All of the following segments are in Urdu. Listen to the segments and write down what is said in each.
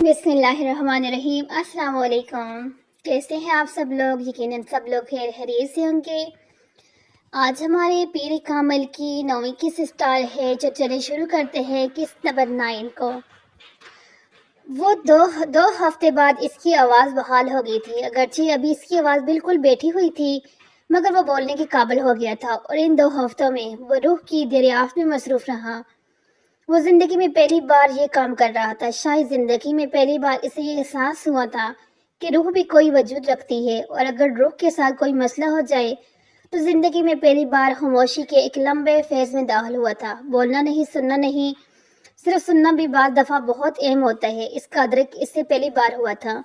بسم اللہ الرحمن الرحیم۔ السلام علیکم، کیسے ہیں آپ سب لوگ؟ یقیناً سب لوگ خیر خیریت سے ہوں گے۔ آج ہمارے پیر کامل کی 9ویں قسط اسٹار ہے، جو چلے شروع کرتے ہیں قسط نمبر 9 کو۔ وہ دو ہفتے بعد اس کی آواز بحال ہو گئی تھی، اگرچہ ابھی اس کی آواز بالکل بیٹھی ہوئی تھی، مگر وہ بولنے کے قابل ہو گیا تھا، اور ان 2 ہفتوں میں وہ روح کی دریافت میں مصروف رہا۔ وہ زندگی میں پہلی بار یہ کام کر رہا تھا، شاید زندگی میں پہلی بار اسے یہ احساس ہوا تھا کہ روح بھی کوئی وجود رکھتی ہے، اور اگر روح کے ساتھ کوئی مسئلہ ہو جائے تو زندگی میں پہلی بار خاموشی کے ایک لمبے فیز میں داخل ہوا تھا۔ بولنا نہیں، سننا نہیں، صرف سننا بھی بعض دفعہ بہت اہم ہوتا ہے، اس کا ادرک اس سے پہلی بار ہوا تھا۔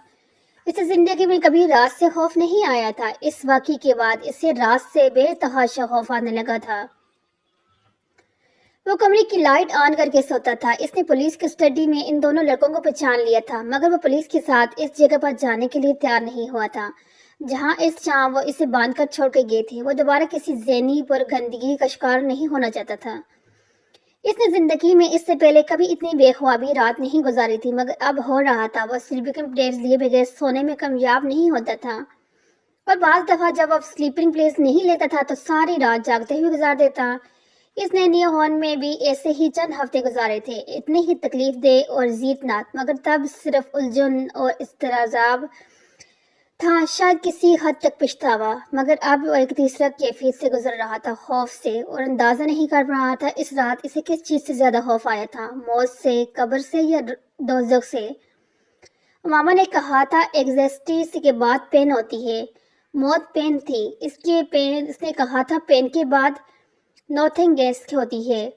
اسے زندگی میں کبھی رات سے خوف نہیں آیا تھا، اس واقعے کے بعد اسے رات سے بے تحاشا خوف آنے لگا تھا۔ وہ کمرے کی لائٹ آن کر کے سوتا تھا۔ اس نے پولیس کسٹڈی میں ان دونوں لڑکوں کو پہچان لیا تھا، مگر وہ پولیس کے ساتھ اس جگہ پر جانے کے لیے تیار نہیں ہوا تھا جہاں اس شام وہ اسے باندھ کر چھوڑ کے گئے تھے۔ وہ دوبارہ کسی ذہنی پر گندگی کا شکار نہیں ہونا چاہتا تھا۔ اس نے زندگی میں اس سے پہلے کبھی اتنی بے خوابی رات نہیں گزاری تھی، مگر اب ہو رہا تھا۔ وہ سلیپنگ پلیس لیے بغیر سونے میں کامیاب نہیں ہوتا تھا، اور بعض دفعہ جب وہ سلیپنگ پلیس نہیں لیتا تھا تو ساری رات جاگتے ہوئے گزار دیتا۔ اس نے نیو ہارن میں بھی ایسے ہی چند ہفتے گزارے تھے، اتنے ہی تکلیف دہ اور ذیتناک، مگر تب صرف الجھن اور اضطراب تھا، شاید کسی حد تک پچھتاوا۔ مگر اب وہ ایک تیسرا کیفیت سے گزر رہا تھا، خوف سے، اور اندازہ نہیں کر رہا تھا اس رات اسے کس چیز سے زیادہ خوف آیا تھا، موت سے، قبر سے، یا دوزخ سے۔ ماما نے کہا تھا ایگزسٹنس کے بعد پین ہوتی ہے، موت پین تھی، اس نے کہا تھا پین کے بعد نوتھنگ گیس ہوتی ہے،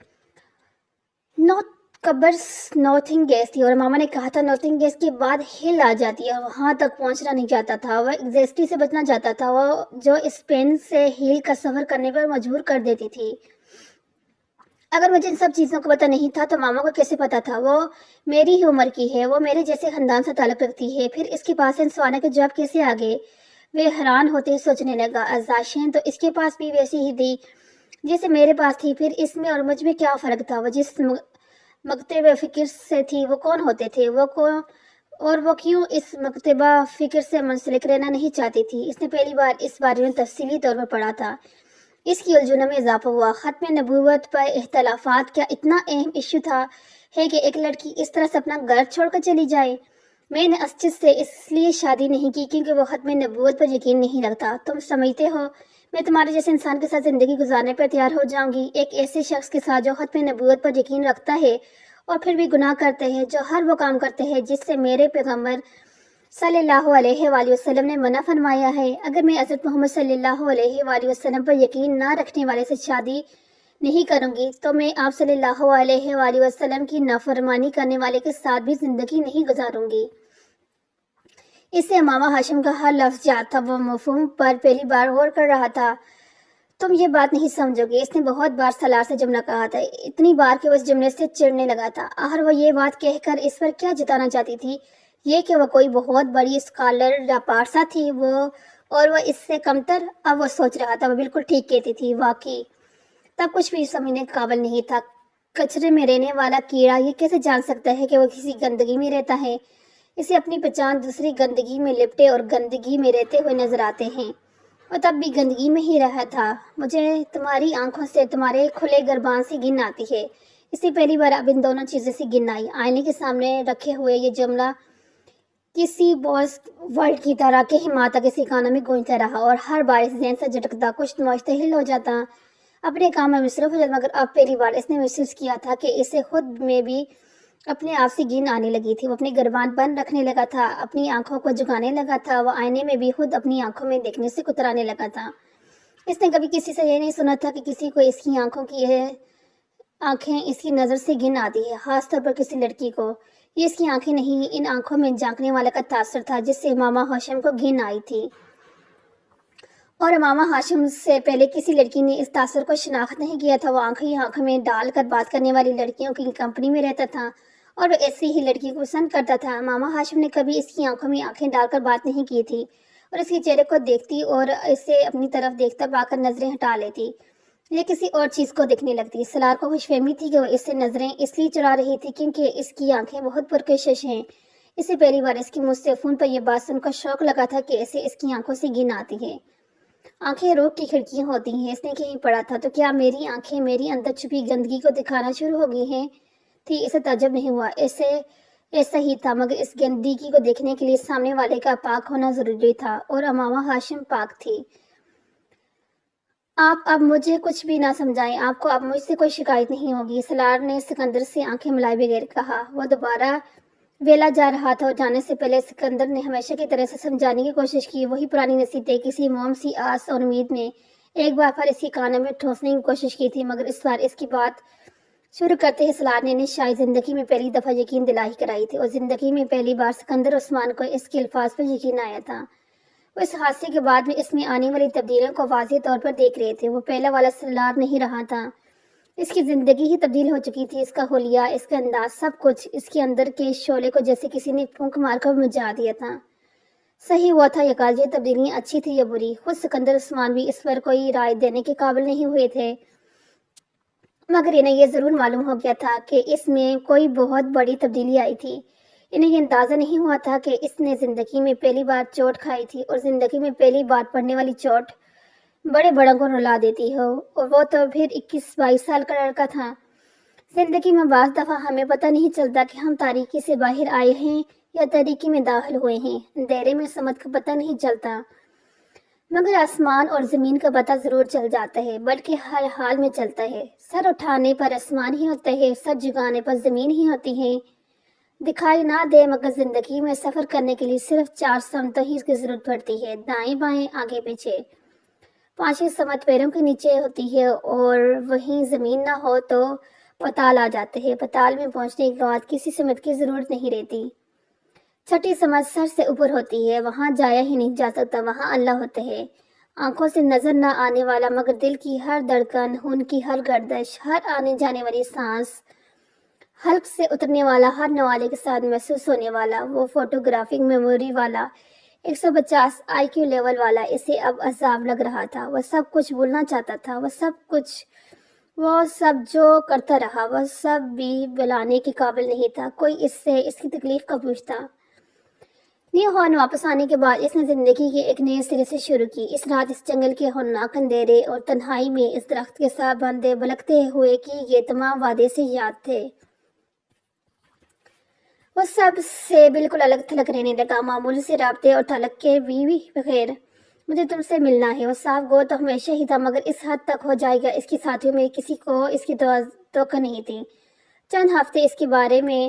قبر نوتھنگ گیس تھی، اور ماما نے کہا تھا نوتھنگ گیس کے بعد ہل آ جاتی ہے، وہاں تک پہنچنا نہیں چاہتا تھا۔ وہ ایگزسٹی سے بچنا چاہتا تھا، وہ جو اس پین سے ہیل کا سفر کرنے پر مجبور کر دیتی تھی۔ اگر مجھے ان سب چیزوں کو پتہ نہیں تھا تو ماما کو کیسے پتہ تھا؟ وہ میری ہی عمر کی ہے، وہ میرے جیسے خاندان سے تعلق رکھتی ہے، پھر اس کے پاس ان سوالوں کے جواب کیسے آ گئے؟ وہ حیران ہوتے سوچنے لگا، ازاشین تو اس کے پاس بھی ویسی ہی تھی جیسے میرے پاس تھی، پھر اس میں اور مجھ میں کیا فرق تھا؟ وہ جس مکتبہ فکر سے تھی وہ کون ہوتے تھے، اور وہ کیوں اس مکتبہ فکر سے منسلک رہنا نہیں چاہتی تھی؟ اس نے پہلی بار اس بارے میں تفصیلی طور پر پڑھا تھا۔ اس کی الجھنوں میں اضافہ ہوا۔ ختم نبوت پر اختلافات کیا اتنا اہم ایشو تھا ہے کہ ایک لڑکی اس طرح سے اپنا گھر چھوڑ کر چلی جائے؟ میں نے اسچس سے اس لیے شادی نہیں کی کیونکہ وہ ختم نبوت پر یقین نہیں رکھتا۔ تم سمجھتے ہو میں تمہارے جیسے انسان کے ساتھ زندگی گزارنے پر تیار ہو جاؤں گی، ایک ایسے شخص کے ساتھ جو ختم نبوت پر یقین رکھتا ہے اور پھر بھی گناہ کرتے ہیں، جو ہر وہ کام کرتے ہیں جس سے میرے پیغمبر صلی اللہ علیہ وآلہ وسلم نے منع فرمایا ہے؟ اگر میں حضرت محمد صلی اللہ علیہ وآلہ وسلم پر یقین نہ رکھنے والے سے شادی نہیں کروں گی تو میں آپ صلی اللہ علیہ وآلہ وسلم کی نافرمانی کرنے والے کے ساتھ بھی زندگی نہیں گزاروں گی۔ اس سے امامہ ہاشم کا ہر لفظ یاد تھا، وہ مفہوم پر پہلی بار غور کر رہا تھا۔ تم یہ بات نہیں سمجھو گے، اس نے بہت بار سلار سے جملہ کہا تھا، اتنی بار کہ وہ اس جملے سے چڑھنے لگا تھا۔ آخر وہ یہ بات کہہ کر اس پر کیا جتانا چاہتی تھی؟ یہ کہ وہ کوئی بہت بڑی اسکالر یا پارسا تھی، اور وہ اس سے کمتر؟ اب وہ سوچ رہا تھا وہ بالکل ٹھیک کہتی تھی، واقعی تب کچھ بھی سمجھنے کے قابل نہیں تھا۔ کچرے میں رہنے والا کیڑا یہ کیسے جان سکتا ہے کہ وہ کسی گندگی میں رہتا ہے؟ اسے اپنی پہچان دوسری گندگی میں لپٹے اور گندگی میں رہتے ہوئے نظر آتے ہیں، اور تب بھی گندگی میں ہی رہا تھا۔ مجھے تمہاری آنکھوں سے تمہارے کھلے گربان سے گن آتی ہے۔ اسی پہلی بار اب ان دونوں چیزیں سے گن آئی۔ آئینے کے سامنے رکھے ہوئے یہ جملہ کسی بوس ورڈ کی طرح کہیں ماں تک اسی کانوں میں گونجتا رہا، اور ہر بار اس ذہن سے جھٹکتا، کچھ مشتعل ہو جاتا، اپنے کام میں مصروف ہو جاتا۔ مگر اب پہلی بار اس نے محسوس کیا تھا کہ اسے خود میں بھی اپنے آپ سے گن آنے لگی تھی۔ وہ اپنی گربان بند رکھنے لگا تھا، اپنی آنکھوں کو جھکانے لگا تھا، وہ آئینے میں بھی خود اپنی آنکھوں میں دیکھنے سے کترانے لگا تھا۔ اس نے کبھی کسی سے یہ نہیں سنا تھا کہ کسی کو اس کی آنکھیں اس کی نظر سے گن آتی ہے، خاص طور پر کسی لڑکی کو۔ یہ اس کی آنکھیں نہیں، ان آنکھوں میں جھانکنے والا کا تاثر تھا جس سے امامہ ہاشم کو گن آئی تھی، اور امامہ ہاشم سے پہلے کسی لڑکی نے اس تاثر کو شناخت نہیں کیا تھا۔ وہ آنکھوں میں ڈال کر بات کرنے والی لڑکیوں کی کمپنی میں رہتا تھا، اور وہ ایسی ہی لڑکی کو پسند کرتا تھا۔ امامہ ہاشم نے کبھی اس کی آنکھوں میں آنکھیں ڈال کر بات نہیں کی تھی، اور اس کے چہرے کو دیکھتی اور اسے اپنی طرف دیکھتا پا کر نظریں ہٹا لیتی، یہ کسی اور چیز کو دیکھنے لگتی۔ سلار کو خوش فہمی تھی کہ وہ اس سے نظریں اس لیے چرا رہی تھی کیونکہ اس کی آنکھیں بہت پرکشش ہیں، اسے پہلی بار اس کی مجھ سے فون پر یہ بات سن کر شوق لگا تھا کہ اسے اس کی آنکھوں سے گن آتی ہے۔ آنکھیں روح کی کھڑکیاں ہوتی ہیں، اس نے کہیں پڑھا تھا، تو کیا میری آنکھیں میری اندر چھپی گندگی کو دکھانا شروع ہو گئی ہیں؟ اسے تعجب نہیں ہوا، ایسا ہی تھا، مگر اس گندگی کو دیکھنے کے لیے سامنے والے کا پاک ہونا ضروری تھا، اور امامہ ہاشم پاک تھی۔ آپ اب مجھے کچھ بھی نہ سمجھائیں، آپ کو اب مجھ سے کوئی شکایت نہیں ہوگی، سلار نے سکندر سے آنکھیں ملائے بغیر کہا۔ وہ دوبارہ ویلا جا رہا تھا اور جانے سے پہلے سکندر نے ہمیشہ کی طرح سے سمجھانے کی کوشش کی، وہی پرانی نصیحتیں، کسی موم سی آس اور امید نے ایک بار پھر اس کی کانوں میں ٹھونسنے کی کوشش کی تھی، مگر اس بار اس کی بات شروع کرتے ہی سلار نے شاید زندگی میں پہلی دفعہ یقین دلائی کرائی تھی، اور زندگی میں پہلی بار سکندر عثمان کو اس کے الفاظ پر یقین آیا تھا۔ وہ اس حادثے کے بعد میں اس میں آنے والی تبدیلیوں کو واضح طور پر دیکھ رہے تھے، وہ پہلا والا سلار نہیں رہا تھا، اس کی زندگی ہی تبدیل ہو چکی تھی، اس کا حلیہ، اس کا انداز، سب کچھ اس کے اندر کے شعلے کو جیسے کسی نے پھونک مار کر بجھا دیا تھا۔ صحیح ہوا تھا یکال، یہ تبدیلیاں اچھی تھی یا بری؟ خود سکندر عثمان بھی اس پر کوئی رائے دینے کے قابل نہیں ہوئے تھے، مگر انہیں یہ ضرور معلوم ہو گیا تھا کہ اس میں کوئی بہت بڑی تبدیلی آئی تھی۔ انہیں یہ اندازہ نہیں ہوا تھا کہ اس نے زندگی میں پہلی بار چوٹ کھائی تھی، اور زندگی میں پہلی بار پڑنے والی چوٹ بڑے بڑوں کو رلا دیتی ہو، اور وہ تو پھر 21-22 سال کا لڑکا تھا۔ زندگی میں بعض دفعہ ہمیں پتہ نہیں چلتا کہ ہم تاریکی سے باہر آئے ہیں یا تاریکی میں داخل ہوئے ہیں، اندھیرے میں سمت کا پتہ نہیں چلتا، مگر آسمان اور زمین کا پتہ ضرور چل جاتا ہے، بلکہ ہر حال میں چلتا ہے۔ سر اٹھانے پر آسمان ہی ہوتا ہے، سر جھکانے پر زمین ہی ہوتی ہے۔ دکھائی نہ دے، مگر زندگی میں سفر کرنے کے لیے صرف 4 سمتوں ہی کی ضرورت پڑتی ہے، دائیں بائیں آگے پیچھے۔ 5ویں سمت پیروں کے نیچے ہوتی ہے، اور وہیں زمین نہ ہو تو پتال آ جاتے ہیں، پتال میں پہنچنے کے بعد کسی سمت کی ضرورت نہیں رہتی۔ 6ٹھی سمت سر سے اوپر ہوتی ہے، وہاں جایا ہی نہیں جا سکتا، وہاں اللہ ہوتا ہے، آنکھوں سے نظر نہ آنے والا، مگر دل کی ہر دھڑکن، خون کی ہر گردش، ہر آنے جانے والی سانس، حلق سے اترنے والا ہر نوالے کے ساتھ محسوس ہونے والا، وہ فوٹوگرافک میموری والا 150 آئی کیو لیول والا، اسے اب عذاب لگ رہا تھا۔ وہ سب کچھ بھولنا چاہتا تھا، وہ سب جو کرتا رہا، وہ سب بھی بلانے کے قابل نہیں تھا، کوئی اس سے اس کی تکلیف کا پوچھتا۔ نیو ہارن واپس آنے کے بعد اس نے زندگی کے ایک نئے سرے سے شروع کی۔ اس رات اس جنگل کے ہولناک اندھیرے اور تنہائی میں اس درخت کے ساتھ بندھے بلکتے ہوئے کہ یہ تمام وعدے سے یاد تھے۔ وہ سب سے بالکل الگ تھلگ رہنے لگا، معمولی سے رابطے اور تعلق کے بھی بغیر۔ مجھے تم سے ملنا ہے، وہ صاف گو تو ہمیشہ ہی تھا، مگر اس حد تک ہو جائے گا اس کی ساتھیوں میں کسی کو اس کی توقع نہیں تھی۔ چند ہفتے اس کے بارے میں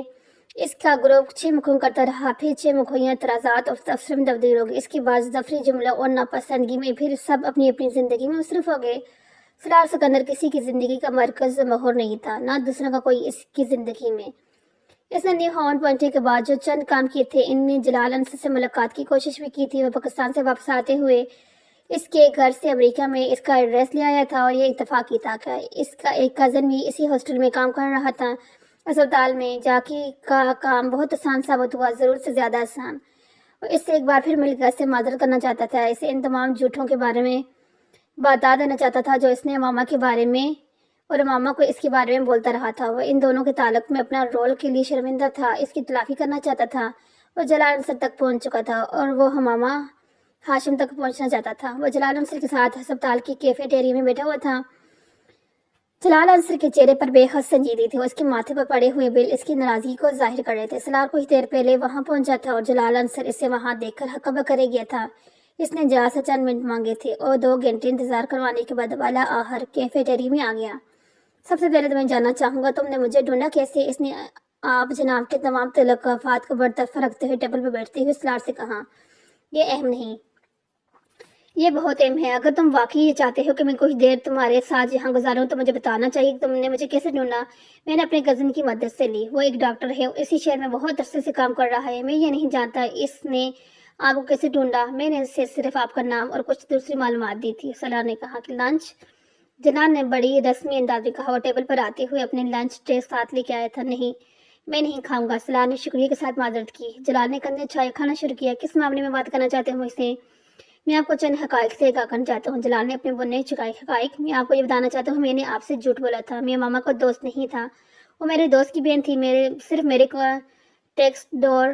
اس کا گروپ 6 مکھوں کرتا رہا، پھر 6 مکھویاں اعتراضات اور تبصرے میں تبدیل ہو گئی، اس کے بعد ظفری جملوں اور ناپسندگی میں، پھر سب اپنی اپنی زندگی میں مصروف ہو گئے۔ سلار سکندر کسی کی زندگی کا مرکز محور نہیں تھا، نہ دوسروں کا کوئی اس کی زندگی میں۔ اس نے نیو ہارن پہنچنے کے بعد جو چند کام کیے تھے، ان نے جلال انصر سے ملاقات کی کوشش بھی کی تھی، وہ پاکستان سے واپس آتے ہوئے اس کے گھر سے امریکہ میں اس کا ایڈریس لے آیا تھا، اور یہ اتفاق ہی تھا کہ اس کا ایک کزن بھی اسی ہاسٹل میں کام کر رہا تھا۔ اسپتال میں جاکی کا کام بہت آسان ثابت ہوا، ضرورت سے زیادہ آسان۔ وہ اس سے ایک بار پھر مل کر اس سے معذرت کرنا چاہتا تھا، اسے ان تمام جھوٹوں کے بارے میں بتا دینا چاہتا تھا جو اس نے ماما کے بارے میں اور ماما کو اس کے بارے میں بولتا رہا تھا۔ وہ ان دونوں کے تعلق میں اپنا رول کے لیے شرمندہ تھا، اس کی تلافی کرنا چاہتا تھا۔ وہ جلال انصر تک پہنچ چکا تھا، اور وہ ماما ہاشم تک پہنچنا چاہتا تھا۔ وہ جلال انصر کے ساتھ ہسپتال کی کیفیٹیریا میں بیٹھا ہوا تھا۔ جلال انصر کے چہرے پر بے حد سنجیدگی تھی، اور اس کے ماتھے پر پڑے ہوئے بل اس کی ناراضگی کو ظاہر کر رہے تھے۔ سلار کچھ دیر پہلے وہاں پہنچا تھا، اور جلال انصر اسے وہاں دیکھ کر ہکا بکا رہ گیا تھا۔ اس نے جہاز سے چند منٹ مانگے تھے، اور 2 گھنٹے انتظار کروانے کے بعد والا آخر کیفیٹیریا میں آ گیا۔ سب سے پہلے تو میں جاننا چاہوں گا تم نے مجھے ڈھونڈا کیسے؟ اس نے آپ جناب کے تمام توقعات کو برطرف رکھتے ہوئے ٹیبل پر بیٹھتے ہوئے سلار سے کہا۔ یہ اہم نہیں، یہ بہت اہم ہے۔ اگر تم واقعی یہ چاہتے ہو کہ میں کچھ دیر تمہارے ساتھ یہاں گزاروں تو مجھے بتانا چاہیے کہ تم نے مجھے کیسے ڈھونڈا۔ میں نے اپنے کزن کی مدد سے لی، وہ ایک ڈاکٹر ہے، اسی شہر میں بہت عرصے سے کام کر رہا ہے۔ میں یہ نہیں جانتا اس نے آپ کو کیسے ڈھونڈا، میں نے اسے صرف آپ کا نام اور کچھ دوسری معلومات دی تھی۔ سلار نے کہا کہ لنچ؟ جلال نے بڑی رسمی انداز میں کہا۔ وہ ٹیبل پر آتے ہوئے اپنے لنچ ٹرے ساتھ لے کے آیا تھا۔ نہیں، میں نہیں کھاؤں گا، سلار نے شکریہ کے ساتھ معذرت کی۔ جلال نے کندھے اچھائے، کھانا شروع کیا۔ کس معاملے میں بات کرنا چاہتے ہو مجھ سے؟ میں آپ کو چند حقائق سے آگاہ کرنا چاہتا ہوں۔ جلال نے اپنے بننے چکائے۔ حقائق؟ میں آپ کو یہ بتانا چاہتا ہوں میں نے آپ سے جھوٹ بولا تھا، میں ماما کا دوست نہیں تھا، وہ میرے دوست کی بہن تھی، صرف میرے کو ٹیکسٹ ڈور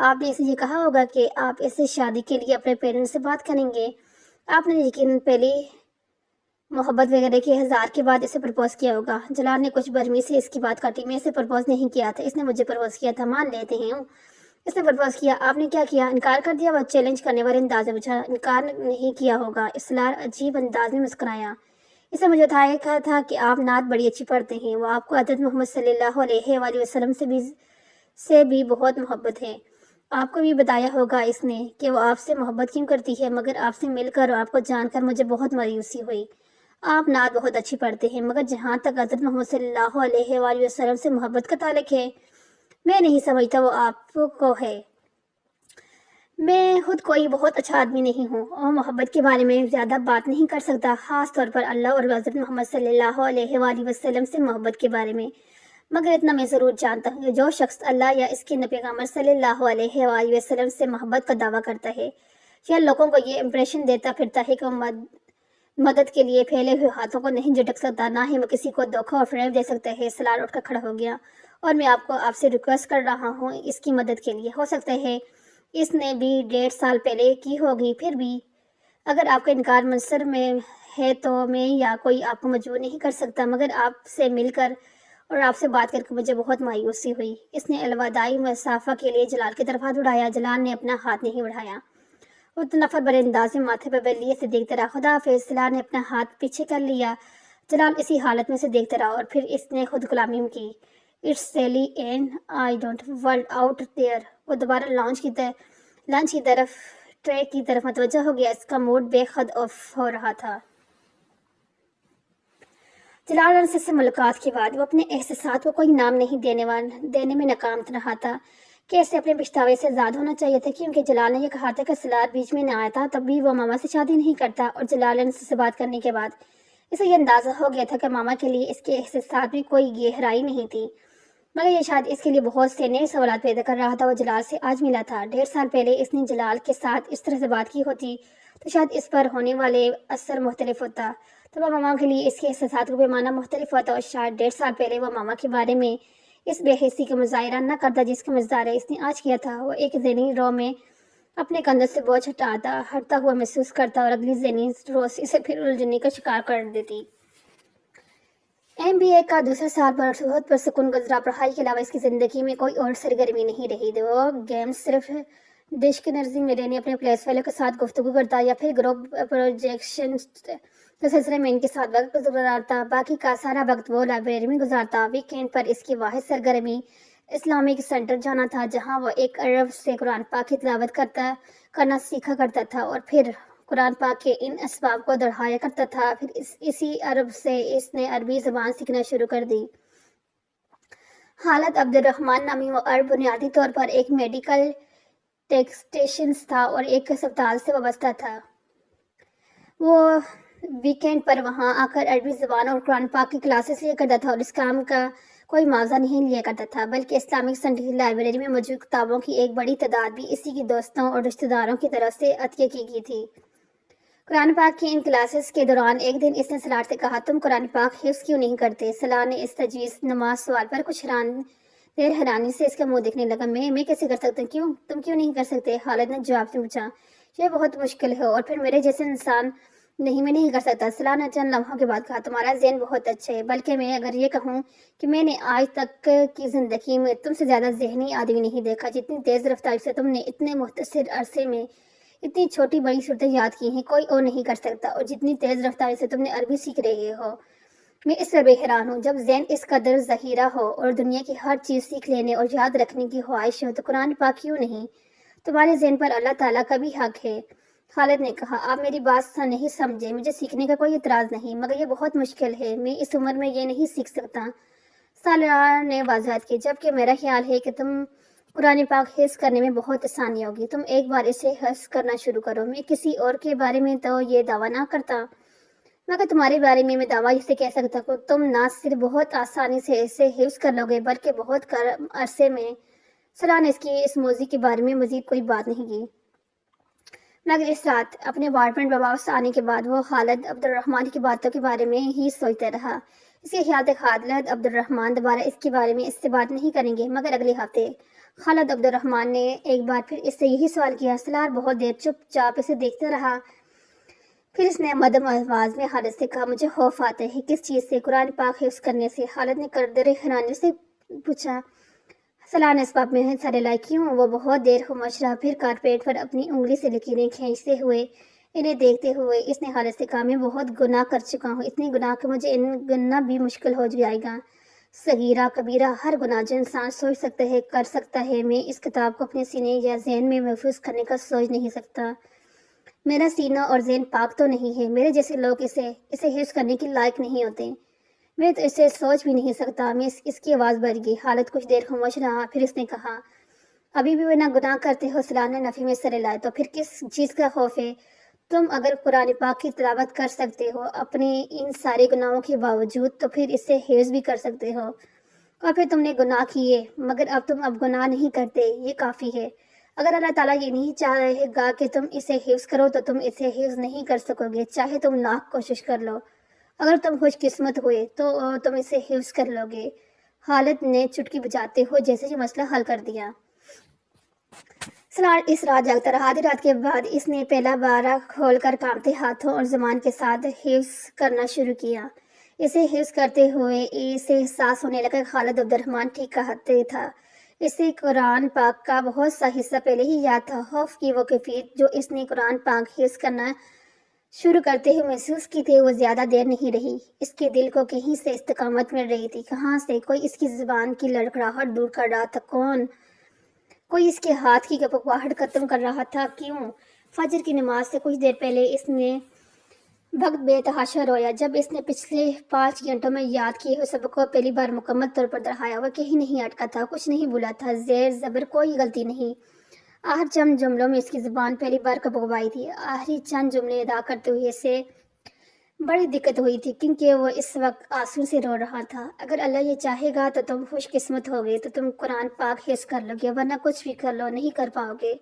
آپ نے اسے یہ کہا ہوگا کہ آپ اس سے شادی کے لیے اپنے پیرنٹس سے بات کریں گے. آپ نے یقیناً پہلی محبت وغیرہ کے اظہار کے بعد اسے پرپوز کیا ہوگا. جلال نے کچھ برہمی سے اس کی بات کاٹی. میں اسے پرپوز نہیں کیا تھا, اس نے مجھے پرپوز کیا تھا. مان لیتے ہیں اس نے پرپوز کیا. آپ نے کیا کیا؟ انکار کر دیا. وہ چیلنج کرنے والے انداز میں پوچھا. انکار نہیں کیا ہوگا. اسرار عجیب انداز میں مسکرایا. اس نے مجھے بتایا کہا تھا کہ آپ نعت بڑی اچھی پڑھتے ہیں. وہ آپ کو حضرت محمد صلی اللہ علیہ وآلہ وسلم سے بھی بہت محبت ہے. آپ کو بھی بتایا ہوگا اس نے کہ وہ آپ سے محبت کیوں کرتی ہے. مگر آپ سے مل کر اور آپ کو جان کر مجھے بہت مایوسی ہوئی. آپ نعت بہت اچھی پڑھتے ہیں, مگر جہاں تک حضرت محمد صلی اللہ علیہ وآلہ وسلم سے محبت کا تعلق ہے, میں نہیں سمجھتا وہ آپ کو ہے. میں خود کوئی بہت اچھا آدمی نہیں ہوں اور محبت کے بارے میں زیادہ بات نہیں کر سکتا, خاص طور پر اللہ اور حضرت محمد صلی اللہ علیہ وآلہ وسلم سے محبت کے بارے میں. مگر اتنا میں ضرور جانتا ہوں کہ جو شخص اللہ یا اس کے نبی پیغمبر صلی اللہ علیہ وآلہ وسلم سے محبت کا دعویٰ کرتا ہے یا لوگوں کو یہ امپریشن دیتا پھرتا ہے کہ وہ مدد کے لیے پھیلے ہوئے ہاتھوں کو نہیں جھٹک سکتا, نہ ہی وہ کسی کو دھوکہ اور فریب دے سکتا ہے. سلار اٹھ کر کھڑا ہو گیا. اور میں آپ سے ریکویسٹ کر رہا ہوں اس کی مدد کے لیے. ہو سکتا ہے اس نے بھی 1.5 سال پہلے کی ہوگی. پھر بھی اگر آپ کا انکار منصر میں ہے تو میں یا کوئی آپ کو مجبور نہیں کر سکتا. مگر آپ سے مل کر اور آپ سے بات کر کے مجھے بہت مایوسی ہوئی. اس نے الوداعی مسافہ کے لیے جلال کی طرف ہاتھ اڑایا. جلال نے اپنا ہاتھ نہیں بڑھایا. وہ نفرت بھرے انداز میں ماتھے پر بلیے سے دیکھتا رہا. خدا حافظ. سلار نے اپنا ہاتھ پیچھے کر لیا. جلال اسی حالت میں سے دیکھتا رہا اور پھر اس نے خود کلامی کی. It's silly and I don't world out there. وہ دوبارہ لنچ کی طرف ٹرے کی طرف متوجہ ہو گیا. اس کا موڈ بے حد آف ہو رہا تھا. جلال انصر سے ملاقات کے بعد وہ اپنے احساسات کو کوئی نام نہیں دینے میں ناکام رہا تھا کہ اسے اپنے پچھتاوے سے آزاد ہونا چاہیے تھا, کیونکہ جلال نے یہ کہا تھا کہ سلار بیچ میں نہ آیا تھا تب بھی وہ ماما سے شادی نہیں کرتا. اور جلال انصر سے بات کرنے کے بعد اسے یہ اندازہ ہو گیا تھا کہ ماما کے لیے اس کے احساسات میں کوئی گہرائی نہیں تھی. مگر یہ شاید اس کے لیے بہت سے نئے سوالات پیدا کر رہا تھا. وہ جلال سے آج ملا تھا. 1.5 سال پہلے اس نے جلال کے ساتھ اس طرح سے بات کی ہوتی تو شاید اس پر ہونے والے اثر مختلف ہوتا. تو وہ ماما کے لیے اس کے احساسات کا پیمانہ مختلف ہوتا اور شاید 1.5 سال پہلے وہ ماما کے بارے میں اس بے حسی کا مظاہرہ نہ کرتا جس کا مظاہرہ اس نے آج کیا تھا. وہ ایک ذہنی رو میں اپنے کندھوں سے بوجھ ہٹتا ہوا محسوس کرتا اور اگلی ذہنی روز اسے پھر الجھنے کا شکار کر دیتی. MBA کا دوسرا سال بہت پرسکون گزرا. پڑھائی کے علاوہ اس کی زندگی میں کوئی اور سرگرمی نہیں رہی. وہ گیمز صرف ڈکشنری میں رہنے اپنے پلیس فیلو کے ساتھ گفتگو کرتا یا پھر گروپ پروجیکشن کے سلسلے میں ان کے ساتھ وقت گزارتا. باقی کا سارا وقت وہ لائبریری میں گزارتا. ویکینڈ پر اس کی واحد سرگرمی اسلامک سینٹر جانا تھا, جہاں وہ ایک عرب سے قرآن پاک کی تلاوت کرنا سیکھا کرتا تھا اور پھر قرآن پاک کے ان اسباب کو دہرایا کرتا تھا. پھر اسی عرب سے اس نے عربی زبان سیکھنا شروع کر دی. خالد عبد الرحمن نامی وہ عرب بنیادی طور پر ایک میڈیکل ٹیکسٹیشن تھا اور ایک ہسپتال سے وابستہ تھا. وہ ویکینڈ پر وہاں آ کر عربی زبان اور قرآن پاک کی کلاسز لیا کرتا تھا اور اس کام کا کوئی معاوضہ نہیں لیا کرتا تھا, بلکہ اسلامک سینٹر کی لائبریری میں موجود کتابوں کی ایک بڑی تعداد بھی اسی کی دوستوں اور رشتہ داروں کی طرف سے عطیہ کی گئی تھی. قرآن پاک کی ان کلاسز کے دوران ایک دن اس نے سلار سے کہا, تم قرآن پاک حفظ کیوں نہیں کرتے؟ سلار نے اس تجویز نماز سوال پر کچھ حیرانی سے اس کا منہ دیکھنے لگا. میں کیسے کر سکتا ہوں؟ تم کیوں نہیں کر سکتے؟ خالد نے جواب سے پوچھا. یہ بہت مشکل ہے اور پھر میرے جیسے انسان میں نہیں کر سکتا. سلار نے چند لمحوں کے بعد کہا, تمہارا ذہن بہت اچھا ہے, بلکہ میں اگر یہ کہوں کہ میں نے آج تک کی زندگی میں تم سے زیادہ ذہنی آدمی نہیں دیکھا. جتنی تیز رفتاری سے تم نے اتنے مختصر عرصے میں اتنی چھوٹی بڑی صورتیں یاد کی ہیں کوئی اور نہیں کر سکتا. اور جتنی تیز رفتاری سے تم نے عربی سیکھ رہے ہو, میں اس پر بے حیران ہوں. جب ذہن اس قدر ذخیرہ ہو اور دنیا کی ہر چیز سیکھ لینے اور یاد رکھنے کی خواہش ہو تو قرآن پاک کیوں نہیں؟ تمہارے ذہن پر اللہ تعالیٰ کا بھی حق ہے. خالد نے کہا, آپ میری بات نہیں سمجھے. مجھے سیکھنے کا کوئی اعتراض نہیں, مگر یہ بہت مشکل ہے. میں اس عمر میں یہ نہیں سیکھ سکتا. سالار نے وضاحت کی, جبکہ میرا خیال ہے کہ تم قرآن پاک حفظ کرنے میں بہت آسانی ہوگی. تم ایک بار اسے حفظ کرنا شروع کرو. میں کسی اور کے بارے میں تو یہ دعویٰ نہ کرتا, مگر تمہارے بارے میں دعویٰ اسے کہہ سکتا ہوں. تم نہ صرف بہت آسانی سے اسے حفظ کر لو گے بلکہ بہت کم عرصے میں. سلار نے اس موضوع کے بارے میں مزید کوئی بات نہیں کی. مگر اس رات اپنے اپارٹمنٹ میں واپس آنے کے بعد وہ خالد عبد الرحمن کی باتوں کے بارے میں ہی سوچتا رہا. اس کے خیال تھا خالد عبد الرحمن دوبارہ اس کے بارے میں اس سے بات نہیں کریں گے. مگر اگلے ہفتے خالد عبد الرحمن نے ایک بار پھر اس سے یہی سوال کیا۔ سلار بہت دیر چپ چاپ اسے دیکھتا رہا، پھر اس نے مدھم آواز میں خالد سے کہا، مجھے خوف آتا ہے۔ کس چیز سے؟ قرآن پاک حفظ کرنے سے، خالد نے کردر حیرانی سے پوچھا۔ سلار نے اس بات میں سر ہلائی۔ کیوں؟ وہ بہت دیر خاموش رہا، پھر کارپیٹ پر اپنی انگلی سے لکیریں کھینچتے ہوئے انہیں دیکھتے ہوئے اس نے خالد سے کہا، میں بہت گناہ کر چکا ہوں، اتنے گناہ کہ مجھے ان گننا بھی مشکل ہو جائے گا۔ صغیرہ کبیرہ ہر گناہ جو انسان سوچ سکتا ہے کر سکتا ہے، میں اس کتاب کو اپنے سینے یا ذہن میں محفوظ کرنے کا سوچ نہیں سکتا۔ میرا سینہ اور ذہن پاک تو نہیں ہے، میرے جیسے لوگ اسے حفظ کرنے کے لائق نہیں ہوتے، میں تو اسے سوچ بھی نہیں سکتا۔ میں اس کی آواز بڑھ گئی۔ حالت کچھ دیر خاموش رہا، پھر اس نے کہا، ابھی بھی وہ نہ گناہ کرتے ہو؟ سلار نے نفی میں سر ہلائے۔ تو پھر کس چیز کا خوف ہے؟ تم اگر قرآن پاک کی تلاوت کر سکتے ہو اپنے ان سارے گناہوں کے باوجود، تو پھر اس سے حفظ بھی کر سکتے ہو، اور پھر تم نے گناہ کیے مگر تم اب گناہ نہیں کرتے، یہ کافی ہے۔ اگر اللہ تعالیٰ یہ نہیں چاہے گا کہ تم اسے حفظ کرو تو تم اسے حفظ نہیں کر سکو گے، چاہے تم لاکھ کوشش کر لو۔ اگر تم خوش قسمت ہوئے تو تم اسے حفظ کر لو گے۔ خالد نے چٹکی بجاتے ہوئے جیسے ہی مسئلہ حل کر دیا۔ سلار اس رات جاگتا رہا۔ آدھی رات کے بعد اس نے پہلا بارہ کھول کر کانپتے ہاتھوں اور زبان کے ساتھ حفظ کرنا شروع کیا۔ اسے حفظ کرتے ہوئے اسے احساس ہونے لگا کہ خالد عبد الرحمن ٹھیک کہتے تھا۔ اسے قرآن پاک کا بہت سا حصہ پہلے ہی یاد تھا۔ خوف کی وہ کیفیت جو اس نے قرآن پاک حفظ کرنا شروع کرتے ہوئے محسوس کی تھی، وہ زیادہ دیر نہیں رہی۔ اس کے دل کو کہیں سے استقامت مل رہی تھی۔ کہاں سے؟ کوئی اس کی زبان کی لڑکھڑاہٹ دور کر رہا تھا۔ کون؟ کوئی اس کے ہاتھ کی کپکپاہٹ ختم کر رہا تھا۔ کیوں؟ فجر کی نماز سے کچھ دیر پہلے اس نے وقت بے تحاشا رویا۔ جب اس نے پچھلے 5 گھنٹوں میں یاد کیے ہوئے سبق کو پہلی بار مکمل طور پر دہرایا، وہ کہیں نہیں اٹکا تھا، کچھ نہیں بولا تھا، زیر زبر کوئی غلطی نہیں۔ آخر چند جملوں میں اس کی زبان پہلی بار کپکپائی تھی۔ آخری چند جملے ادا کرتے ہوئے اسے بڑی دقت ہوئی تھی، کیونکہ وہ اس وقت آنسو سے رو رہا تھا۔ اگر اللہ یہ چاہے گا تو تم خوش قسمت ہوگے، تو تم قرآن پاک حفظ کر لو گے، ورنہ کچھ بھی کر لو نہیں کر پاؤ گے۔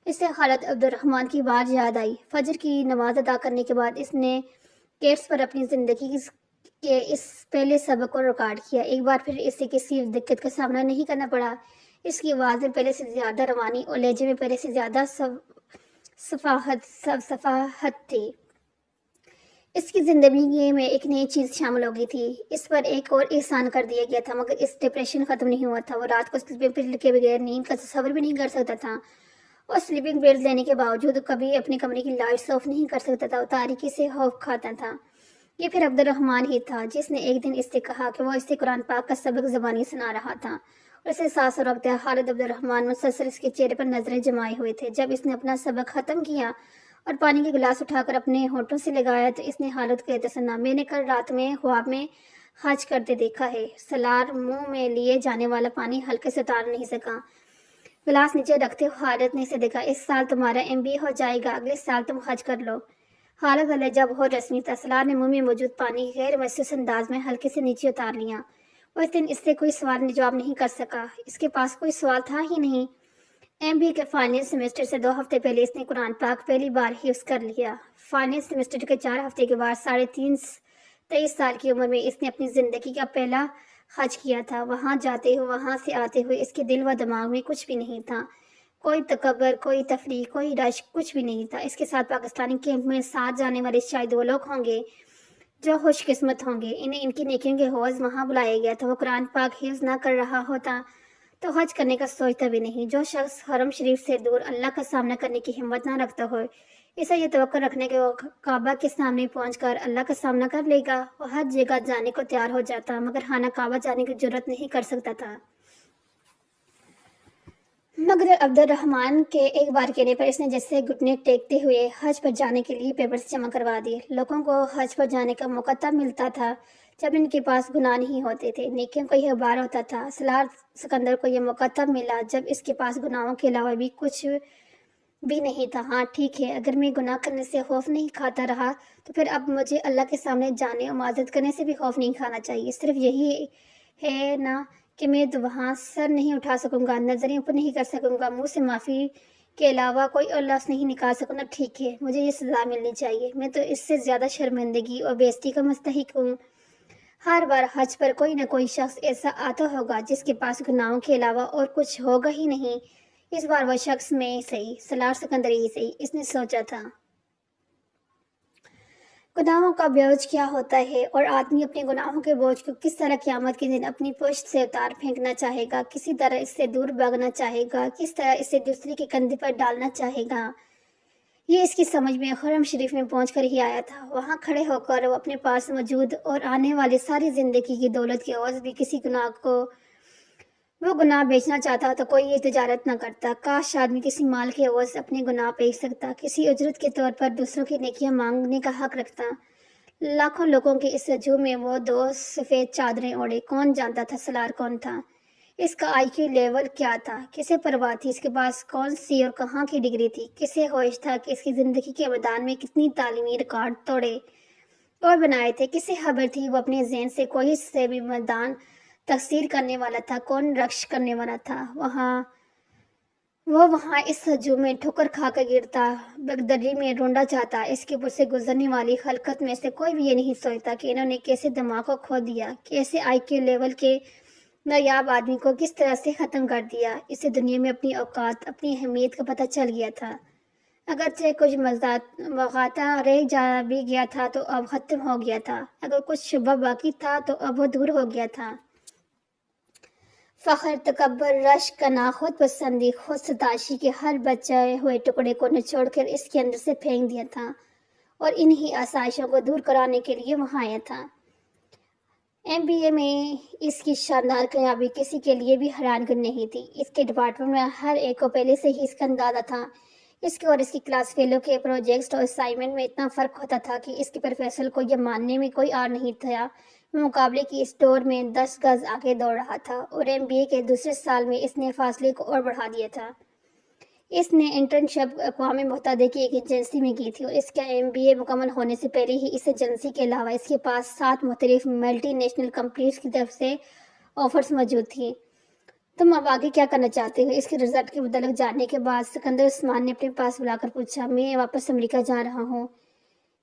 اس سے خالد عبد الرحمن کی بات یاد آئی۔ فجر کی نماز ادا کرنے کے بعد اس نے کیٹس پر اپنی زندگی کے اس پہلے سبق کو ریکارڈ کیا۔ ایک بار پھر اسے کسی دقت کا سامنا نہیں کرنا پڑا۔ اس کی آواز میں پہلے سے زیادہ روانی اور لہجے میں پہلے سے زیادہ صفاحت تھی۔ اس کی زندگی میں ایک نئی چیز شامل ہو گئی تھی۔ اس پر ایک اور احسان کر دیا گیا تھا، مگر اس ڈپریشن ختم نہیں ہوا تھا۔ وہ رات کو سلیپنگ پل کے بغیر نیند کا تصور بھی نہیں کر سکتا تھا۔ اور سلیپنگ پلز لینے کے باوجود کبھی اپنے کمرے کی لائٹس آف نہیں کر سکتا تھا۔ وہ تاریکی سے خوف کھاتا تھا۔ یہ پھر عبد الرحمن ہی تھا جس نے ایک دن اس سے کہا کہ وہ اسے قرآن پاک کا سبق زبانی سنا رہا تھا، اور اسے سانس روکتا خالد عبد الرحمن مسلسل اس کے چہرے پر نظریں جمائے ہوئے تھے۔ جب اس نے اپنا سبق ختم کیا اور پانی کے گلاس اٹھا کر اپنے ہونٹوں سے لگایا تو اس نے خالد کو سنا، میں نے کل رات میں خواب میں حج کرتے دیکھا ہے۔ سلار منہ میں لیے جانے والا پانی ہلکے سے اتار نہیں سکا۔ گلاس نیچے رکھتے ہوئے خالد نے اسے دیکھا۔ اس سال تمہارا MBA ہو جائے گا، اگلے سال تم حج کر لو۔ خالد کا لہجہ بہت رسمی تھا۔ سلار نے منہ میں موجود پانی غیر محسوس انداز میں ہلکے سے نیچے اتار لیا۔ وہ اس دن اس سے کوئی سوال جواب نہیں کر سکا، اس کے پاس کوئی سوال تھا ہی نہیں۔ MBA کے فائنل سیمسٹر سے 2 ہفتے پہلے اس نے قرآن پاک پہلی بار حفظ کر لیا۔ فائنل سیمسٹر کے 4 ہفتے کے بعد 23 سال کی عمر میں اس نے اپنی زندگی کا پہلا حج کیا تھا۔ وہاں جاتے ہوئے وہاں سے آتے ہوئے اس کے دل و دماغ میں کچھ بھی نہیں تھا، کوئی تکبر، کوئی تفریح، کوئی رشک، کچھ بھی نہیں تھا۔ اس کے ساتھ پاکستانی کیمپ میں ساتھ جانے والے شاید وہ لوگ ہوں گے جو خوش قسمت ہوں گے، انہیں ان کی نیکیوں کے حوض وہاں بلایا گیا تھا۔ وہ قرآن پاک حفظ نہ کر رہا ہوتا تو حج کرنے کا سوچتا بھی نہیں۔ جو شخص حرم شریف سے دور اللہ کا سامنا کرنے کی ہمت نہ رکھتا ہو، اسے یہ توقع رکھنے کہ وہ کعبہ کے سامنے پہنچ کر اللہ کا سامنا کر لے گا، وہ ہر جگہ جانے کو تیار ہو جاتا مگر خانہ کعبہ جانے کی جرات نہیں کر سکتا تھا۔ مگر عبد الرحمن کے ایک بار کہنے پر اس نے جیسے گھٹنے ٹیکتے ہوئے حج پر جانے کے لیے پیپرز جمع کروا دیے۔ لوگوں کو حج پر جانے کا موقع تب ملتا تھا جب ان کے پاس گناہ نہیں ہوتے تھے، نیکیوں کا یہ بار ہوتا تھا۔ سلار سکندر کو یہ موقع تب ملا جب اس کے پاس گناہوں کے علاوہ بھی کچھ بھی نہیں تھا۔ ہاں ٹھیک ہے، اگر میں گناہ کرنے سے خوف نہیں کھاتا رہا تو پھر اب مجھے اللہ کے سامنے جانے اور معذرت کرنے سے بھی خوف نہیں کھانا چاہیے۔ صرف یہی ہے نا کہ میں تو وہاں سر نہیں اٹھا سکوں گا، نظریں اوپر نہیں کر سکوں گا، منہ سے معافی کے علاوہ کوئی اور لفظ نہیں نکال سکوں گا۔ ٹھیک ہے، مجھے یہ سزا ملنی چاہیے، میں تو اس سے زیادہ شرمندگی اور بے عزتی کا مستحق ہوں۔ ہر بار حج پر کوئی نہ کوئی شخص ایسا آتا ہوگا جس کے پاس گناہوں کے علاوہ اور کچھ ہوگا ہی نہیں۔ اس بار وہ شخص میں ہی صحیح، سالار سکندر ہی صحیح، اس نے سوچا تھا۔ گناہوں کا بوجھ کیا ہوتا ہے اور آدمی اپنے گناہوں کے بوجھ کو کس طرح قیامت کے دن اپنی پشت سے اتار پھینکنا چاہے گا، کسی طرح اس سے دور بھاگنا چاہے گا، کس طرح اسے دوسرے کے کندھے پر ڈالنا چاہے گا، یہ اس کی سمجھ میں حرم شریف میں پہنچ کر ہی آیا تھا۔ وہاں کھڑے ہو کر وہ اپنے پاس موجود اور آنے والے ساری زندگی کی دولت کے عوض بھی کسی گناہ کو وہ گناہ بیچنا چاہتا تو کوئی یہ تجارت نہ کرتا۔ کاش آدمی کسی مال کے عوض اپنے گناہ بیچ سکتا، کسی اجرت کے طور پر دوسروں کی نیکیاں مانگنے کا حق رکھتا۔ لاکھوں لوگوں کے اس ہجوم میں وہ دو سفید چادریں اوڑھے، کون جانتا تھا سالار کون تھا، اس کا آئی کیو لیول کیا تھا، کسے پرواہ تھی اس کے پاس کون سی اور کہاں کی ڈگری تھی، کسے ہوش تھا کہ اس کی زندگی کے میدان میں کتنی تعلیمی ریکارڈ توڑے اور بنائے تھے، کسے خبر تھی وہ اپنے ذہن سے کوئی سے بھی میدان تکسیر کرنے والا تھا، کون رقص کرنے والا تھا۔ وہ وہاں اس ہجوم میں ٹھوکر کھا کر گرتا، بگدری میں روندا جاتا۔ اس کے اوپر سے گزرنے والی خلقت میں سے کوئی بھی یہ نہیں سوچتا کہ انہوں نے کیسے دماغ کو کھو دیا، کیسے آئی کیو لیول کے نایاب آدمی کو کس طرح سے ختم کر دیا۔ اسے دنیا میں اپنی اوقات، اپنی اہمیت کا پتہ چل گیا تھا۔ اگرچہ کچھ مغاتا رہ جا بھی گیا تھا تو اب ختم ہو گیا تھا، اگر کچھ شبہ باقی تھا تو اب وہ دور ہو گیا تھا۔ فخر، تکبر، رشک، انا، خود پسندی، خود ستائشی کے ہر بچے ہوئے ٹکڑے کو نچوڑ کر اس کے اندر سے پھینک دیا تھا اور انہی آسائشوں کو دور کرانے کے لیے وہاں آیا تھا۔ MBA میں اس کی شاندار کامیابی کسی کے لیے بھی حیران کن نہیں تھی۔ اس کے ڈپارٹمنٹ میں ہر ایک کو پہلے سے ہی اس کا اندازہ تھا۔ اس کے اور اس کی کلاس فیلو کے پروجیکٹس اور اسائنمنٹ میں اتنا فرق ہوتا تھا کہ اس کے پروفیسر کو یہ ماننے میں کوئی آر نہیں تھا وہ مقابلے کی اس دوڑ میں 10 گز آگے دوڑ رہا تھا، اور MBA کے دوسرے سال میں اس نے فاصلے کو اور بڑھا دیا تھا۔ اس نے انٹرنشپ اقوام متحدہ کی ایک ایجنسی میں کی تھی اور اس کا MBA مکمل ہونے سے پہلے ہی اس ایجنسی کے علاوہ اس کے پاس 7 مختلف ملٹی نیشنل کمپنیز کی طرف سے آفرز موجود تھیں۔ تم اب آگے کیا کرنا چاہتے ہو؟ اس کے رزلٹ کے متعلق جاننے کے بعد سکندر عثمان نے اپنے پاس بلا کر پوچھا۔ میں واپس امریکہ جا رہا ہوں۔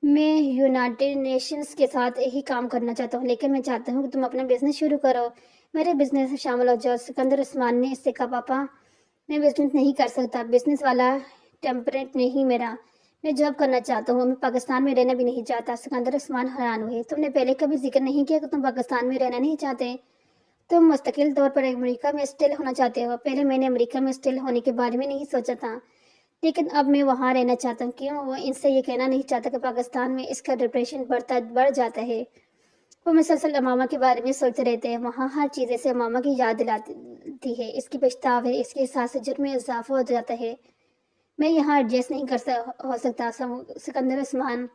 میں یونائٹڈ نیشنز کے ساتھ ہی کام کرنا چاہتا ہوں، لیکن میں چاہتا ہوں کہ تم اپنا بزنس شروع کرو، میرے بزنس میں شامل ہو جاؤ۔ سکندر عثمان نے اس سے کہا، پاپا میں بزنس نہیں کر سکتا، بزنس والا ٹیمپرمنٹ نہیں میرا، میں جاب کرنا چاہتا ہوں، میں پاکستان میں رہنا بھی نہیں چاہتا۔ سکندر عثمان حیران ہوئے، تم نے پہلے کبھی ذکر نہیں کیا کہ تم پاکستان میں رہنا نہیں چاہتے، تم مستقل طور پر امریکہ میں اسٹیل ہونا چاہتے ہو۔ پہلے میں نے امریکہ میں اسٹیل ہونے کے بارے میں نہیں سوچا تھا، لیکن اب میں وہاں رہنا چاہتا ہوں۔ کیوں؟ وہ ان سے یہ کہنا نہیں چاہتا کہ پاکستان میں اس کا ڈپریشن بڑھ جاتا ہے۔ وہ مسلسل امامہ کے بارے میں سوچتے رہتے ہیں، وہاں ہر چیز اسے امامہ کی یاد دلاتی ہے، اس کی پچھتاوا ہے، اس کے احساس جرم میں اضافہ ہو جاتا ہے۔ میں یہاں ایڈجسٹ نہیں ہو سکتا۔ سکندر عثمان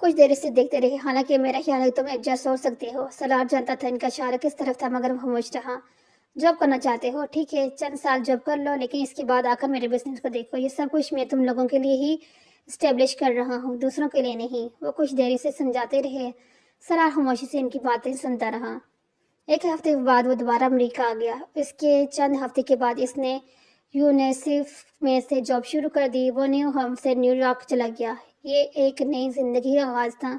کچھ دیر اسے دیکھتے رہے، حالانکہ میرا خیال ہے تم ایڈجسٹ ہو سکتے ہو۔ سالار جانتا تھا ان کا اشارہ کس طرف تھا، مگر وہ خاموش رہا۔ جاب کرنا چاہتے ہو؟ ٹھیک ہے، چند سال جاب کر لو، لیکن اس کے بعد آ کر میرے بزنس کو دیکھو۔ یہ سب کچھ میں تم لوگوں کے لیے ہی اسٹیبلش کر رہا ہوں، دوسروں کے لیے نہیں۔ وہ کچھ دیر اسے سمجھاتے رہے، سالار خاموشی سے ان کی باتیں سنتا رہا۔ ایک ہفتے بعد وہ دوبارہ امریکہ آ گیا۔ اس کے چند ہفتے کے بعد اس نے یونیسیف میں سے جاب شروع کر دی۔ وہ نیو ہم سے نیو یارک چلا گیا، یہ ایک نئی زندگی کا آغاز تھا۔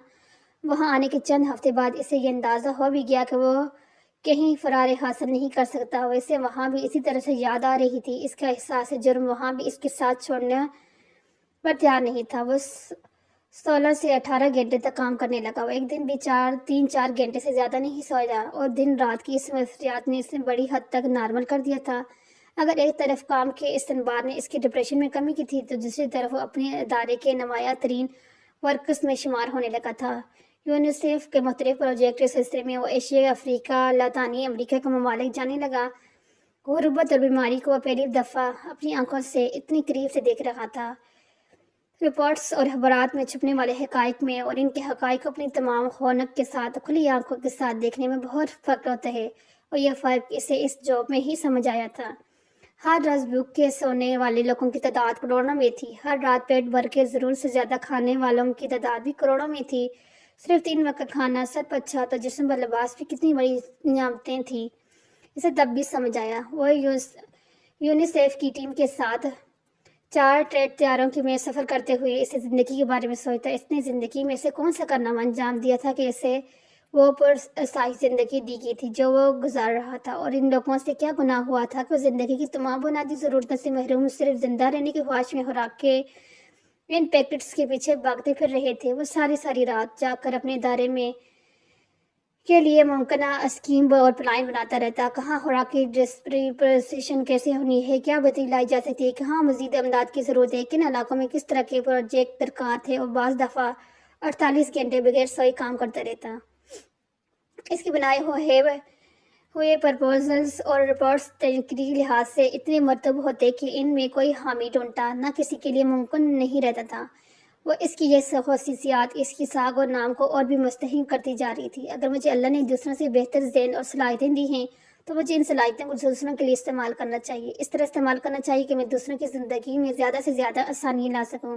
وہاں آنے کے چند ہفتے بعد اسے یہ اندازہ ہو بھی گیا کہ وہ کہیں فرار حاصل نہیں کر سکتا۔ وہ اسے وہاں بھی اسی طرح سے یاد آ رہی تھی، اس کا احساس جرم وہاں بھی اس کے ساتھ چھوڑنے پر تیار نہیں تھا۔ وہ 16 سے 18 گھنٹے تک کام کرنے لگا۔ وہ ایک دن بھی 3-4 گھنٹے سے زیادہ نہیں سویا، اور دن رات کی اس مصروفیات نے اسے بڑی حد تک نارمل کر دیا تھا۔ اگر ایک طرف کام کے استنبار نے اس کے ڈپریشن میں کمی کی تھی، تو دوسری طرف وہ اپنے ادارے کے نمایاں ترین ورکرز میں شمار ہونے لگا تھا۔ یونیسیف کے مختلف پروجیکٹ کے سلسلے میں وہ ایشیا، افریقہ، لاطینی امریکہ کے ممالک جانے لگا۔ غربت اور بیماری کو وہ پہلی دفعہ اپنی آنکھوں سے اتنی قریب سے دیکھ رہا تھا۔ رپورٹس اور اخبارات میں چھپنے والے حقائق میں اور ان کے حقائق کو اپنی تمام رونق کے ساتھ، کھلی آنکھوں کے ساتھ دیکھنے میں بہت فرق ہوتا ہے، اور یہ فرق اسے اس جاب میں ہی سمجھ آیا تھا۔ ہر روز بھوک کے سونے والے لوگوں کی تعداد کروڑوں میں تھی، ہر رات پیٹ بھر کے ضرورت سے زیادہ کھانے والوں کی تعداد بھی کروڑوں میں تھی۔ صرف 3 وقت کھانا، سر پر چھت اور جسم پر لباس بھی کتنی بڑی نعمتیں تھیں، اسے تب بھی سمجھ آیا۔ وہ یونیسیف کی ٹیم کے ساتھ 4 ٹریڈ طیاروں میں سفر کرتے ہوئے اسے زندگی کے بارے میں سوچتا۔ اس نے زندگی میں اسے کون سا کارنامہ انجام دیا تھا کہ اسے وہ پراسائی زندگی دی گئی تھی جو وہ گزار رہا تھا، اور ان لوگوں سے کیا گناہ ہوا تھا کہ وہ زندگی کی تمام بنیادی ضرورتوں سے محروم، صرف زندہ رہنے کی خواہش میں خوراک کے ان پیکٹس کے پیچھے بھاگتے پھر رہے تھے۔ وہ ساری رات جاگ کر اپنے ادارے میں کے لیے ممکنہ اسکیم اور پلان بناتا رہتا، کہاں خوراک کی ڈسٹریبیوشن کیسے ہونی ہے، کیا بہتری لائی جا سکتی ہے، کہاں مزید امداد کی ضرورت ہے، کن علاقوں میں کس طرح کے پروجیکٹ درکار تھے، اور بعض دفعہ 48 گھنٹے بغیر سوئے کام کرتا رہتا۔ اس کے بنائے ہوئے پرپوزلز اور رپورٹس تنقیدی لحاظ سے اتنے مرتب ہوتے کہ ان میں کوئی خامی ڈھونڈنا نہ کسی کے لیے ممکن نہیں رہتا تھا۔ وہ اس کی یہ خصوصیات اس کی ساکھ اور نام کو اور بھی مستحکم کرتی جا رہی تھی۔ اگر مجھے اللہ نے دوسروں سے بہتر ذہن اور صلاحیتیں دی ہیں تو مجھے ان صلاحیتوں کو دوسروں کے لیے استعمال کرنا چاہیے، اس طرح استعمال کرنا چاہیے کہ میں دوسروں کی زندگی میں زیادہ سے زیادہ آسانی لا سکوں،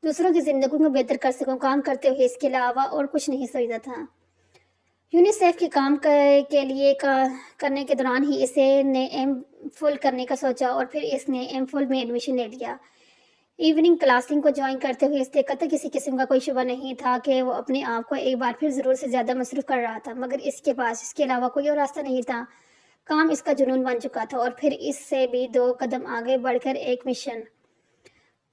دوسروں کی زندگی کو بہتر کر سکوں۔ کام کرتے ہوئے اس کے علاوہ اور کچھ نہیں سوچتا تھا۔ یونیسیف کے کام کے لیے کرنے کے دوران ہی اسے نے ایم فل کرنے کا سوچا، اور پھر اس نے ایم فل میں ایڈمیشن لے لیا۔ ایوننگ کلاسنگ کو جوائن کرتے ہوئے اس سے قطع کسی قسم کا کوئی شبہ نہیں تھا کہ وہ اپنے آپ کو ایک بار پھر ضرورت سے زیادہ مصروف کر رہا تھا، مگر اس کے پاس اس کے علاوہ کوئی اور راستہ نہیں تھا۔ کام اس کا جنون بن چکا تھا، اور پھر اس سے بھی 2 قدم آگے بڑھ کر ایک مشن۔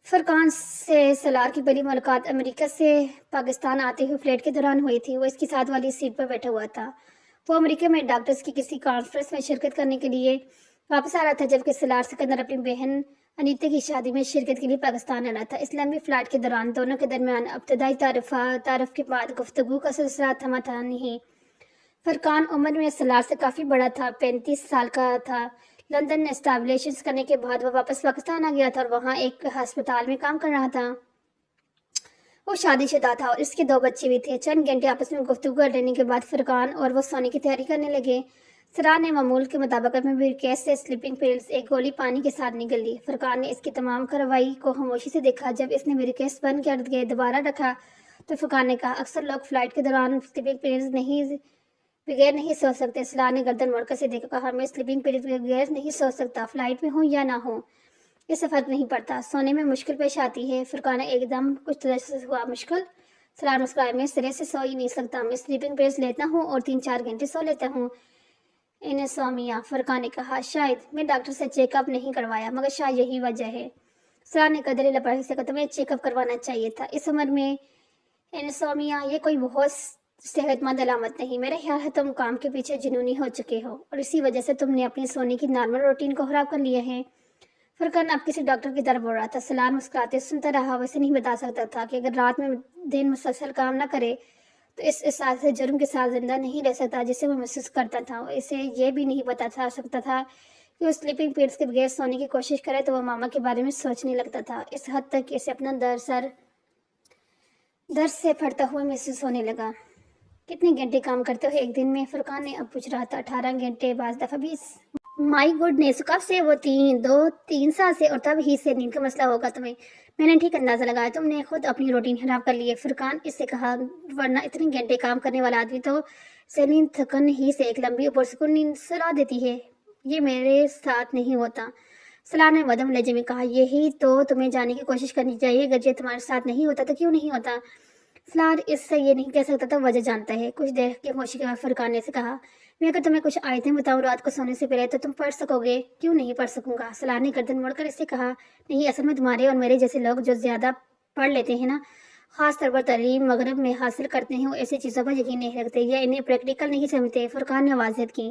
فرقان سے سلار کی پہلی ملاقات امریکہ سے پاکستان آتے ہوئے فلائٹ کے دوران ہوئی تھی۔ وہ اس کی ساتھ والی سیٹ پر بیٹھا ہوا تھا۔ وہ امریکہ میں ڈاکٹرز کی کسی کانفرنس میں شرکت کرنے کے لیے واپس آ رہا تھا، جبکہ سلار سکندر اپنی بہن انیتا کی شادی میں شرکت کے لیے پاکستان آنا تھا۔ اس لمبی فلائٹ کے دوران دونوں کے درمیان ابتدائی تعارف کے بعد گفتگو کا سلسلہ تھما تھا نہیں۔ فرقان عمر میں سلار سے کافی بڑا تھا، 35 سال کا تھا۔ لندن اسٹیبلشمنٹ کرنے کے بعد وہ واپس پاکستان آ گیا تھا اور وہاں ایک ہسپتال میں کام کر رہا تھا۔ وہ شادی شدہ تھا اور اس کے 2 بچے بھی تھے۔ چند گھنٹے آپس میں گفتگو کر لینے کے بعد فرقان اور وہ سونے کی تیاری کرنے لگے۔ سلار نے معمول کے مطابق اپنے بریف سے سلیپنگ پلز ایک گولی پانی کے ساتھ نگل لی۔ فرقان نے اس کی تمام کارروائی کو خاموشی سے دیکھا۔ جب اس نے بریف بند کر دوبارہ رکھا تو فرقان نے کہا، اکثر لوگ فلائٹ کے دوران سلیپنگ پلز بغیر نہیں سو سکتے۔ سلار نے گردن موڑ کر اسے دیکھا، کہا، میں سلیپنگ پلز کے بغیر نہیں سو سکتا، فلائٹ میں ہوں یا نہ ہوں، اس سے فرق نہیں پڑتا، سونے میں مشکل پیش آتی ہے۔ فرقان ایک دم کچھ تجسس ہوا، مشکل؟ سلار مسکرایا، میں سرے سے سو ہی نہیں سکتا، میں سلیپنگ پلز لیتا ہوں اور 3-4 گھنٹے سو لیتا ہوں۔ انسومیا، فرقان نے کہا، شاید میں ڈاکٹر سے چیک اپ نہیں کروایا، مگر شاید یہی وجہ ہے۔ سلار نے قدرے لاپرواہی سے کہا، تمہیں چیک اپ کروانا چاہیے تھا، اس عمر میں انسومیا یہ کوئی بہت صحت مند علامت نہیں، میرا خیال ہے تم کام کے پیچھے جنونی ہو چکے ہو اور اسی وجہ سے تم نے اپنی سونے کی نارمل روٹین کو خراب کر لیا ہے۔ فرقان اب کسی ڈاکٹر کی طرف بول رہا تھا۔ سلار مسکراتے سنتا رہا، وہ اسے نہیں بتا سکتا تھا کہ اگر رات میں دن مسلسل کام نہ کرے تو اس احساس سے جرم کے ساتھ زندہ نہیں رہ سکتا جسے وہ محسوس کرتا تھا۔ اسے یہ بھی نہیں بتا سکتا تھا کہ وہ سلیپنگ پلز کے بغیر سونے کی کوشش کرے تو وہ ماما کے بارے میں سوچنے لگتا تھا، اس حد تک کہ اسے اپنا درد سے پھٹتا ہوا محسوس ہونے لگا۔ کتنے گھنٹے کام کرتے ہو ایک دن میں؟ فرقان نے اب پوچھ رہا تھا۔ 18 گھنٹے، بعض دفعہ 20۔ مائی گوڈنس، کب سے؟ وہ 2-3 سال سے، اور تب ہی سے نیند کا مسئلہ ہوگا تمہیں، میں نے ٹھیک اندازہ لگایا، تم نے خود اپنی روٹین خراب کر لی ہے۔ فرقان اس سے کہا، ورنہ اتنے گھنٹے کام کرنے والا آدمی تو سے نیند تھکن ہی سے ایک لمبی اور پرسکون نیند سلا دیتی ہے، یہ میرے ساتھ نہیں ہوتا۔ سلار نے مدھم لہجے میں کہا، یہی تو تمہیں جاننے کی کوشش کرنی چاہیے، اگر یہ تمہارے ساتھ نہیں ہوتا تو کیوں نہیں ہوتا؟ سلار اس سے یہ نہیں کہہ سکتا تھا، وجہ جانتا ہے۔ کچھ دیر کی خاموشی کے بعد فرقان نے سے کہا، میں اگر تمہیں کچھ آیتیں بتاؤں رات کو سونے سے پہلے تو تم پڑھ سکو گے؟ کیوں نہیں پڑھ سکوں گا؟ سلار نے گردن موڑ کر اس سے کہا، نہیں، اصل میں تمہارے اور میرے جیسے لوگ جو زیادہ پڑھ لیتے ہیں نا، خاص طور پر تعلیم مغرب میں حاصل کرتے ہیں، وہ ایسی چیزوں پر یقین نہیں رکھتے یا انہیں پریکٹیکل نہیں سمجھتے۔ فرقان نے واضح کی،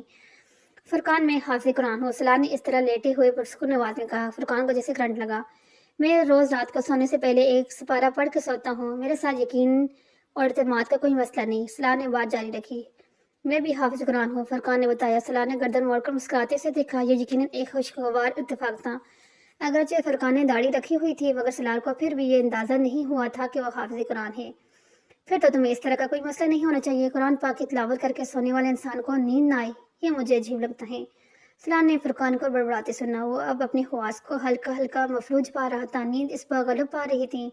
فرقان میں حافظ قرآن ہوں۔ سلار نے اس طرح لیٹے ہوئے پرسکون آواز میں کہا۔ فرقان کو جیسے کرنٹ لگا، میں روز رات کو سونے سے پہلے ایک سپارہ پڑھ کے سوتا ہوں، میرے ساتھ یقین اور اعتماد کا کوئی مسئلہ نہیں۔ سلار نے بات جاری رکھی، میں بھی حافظ قرآن ہوں، فرقان نے بتایا۔ سلار نے گردن موڑ کر مسکراتے سے دیکھا، یہ یقیناً ایک خوشگوار اتفاق تھا۔ اگرچہ فرقان نے داڑھی رکھی ہوئی تھی، مگر سلار کو پھر بھی یہ اندازہ نہیں ہوا تھا کہ وہ حافظ قرآن ہے۔ پھر تو تمہیں اس طرح کا کوئی مسئلہ نہیں ہونا چاہیے، قرآن پاک کی تلاوت کر کے سونے والے انسان کو نیند نہ آئے، یہ مجھے عجیب لگتا ہے۔ سلار نے فرقان کو بڑبڑاتے سنا، وہ اب اپنے حواس کو ہلکا ہلکا مفلوج پا رہا تھا، نیند اس پر غلب پا رہی تھی۔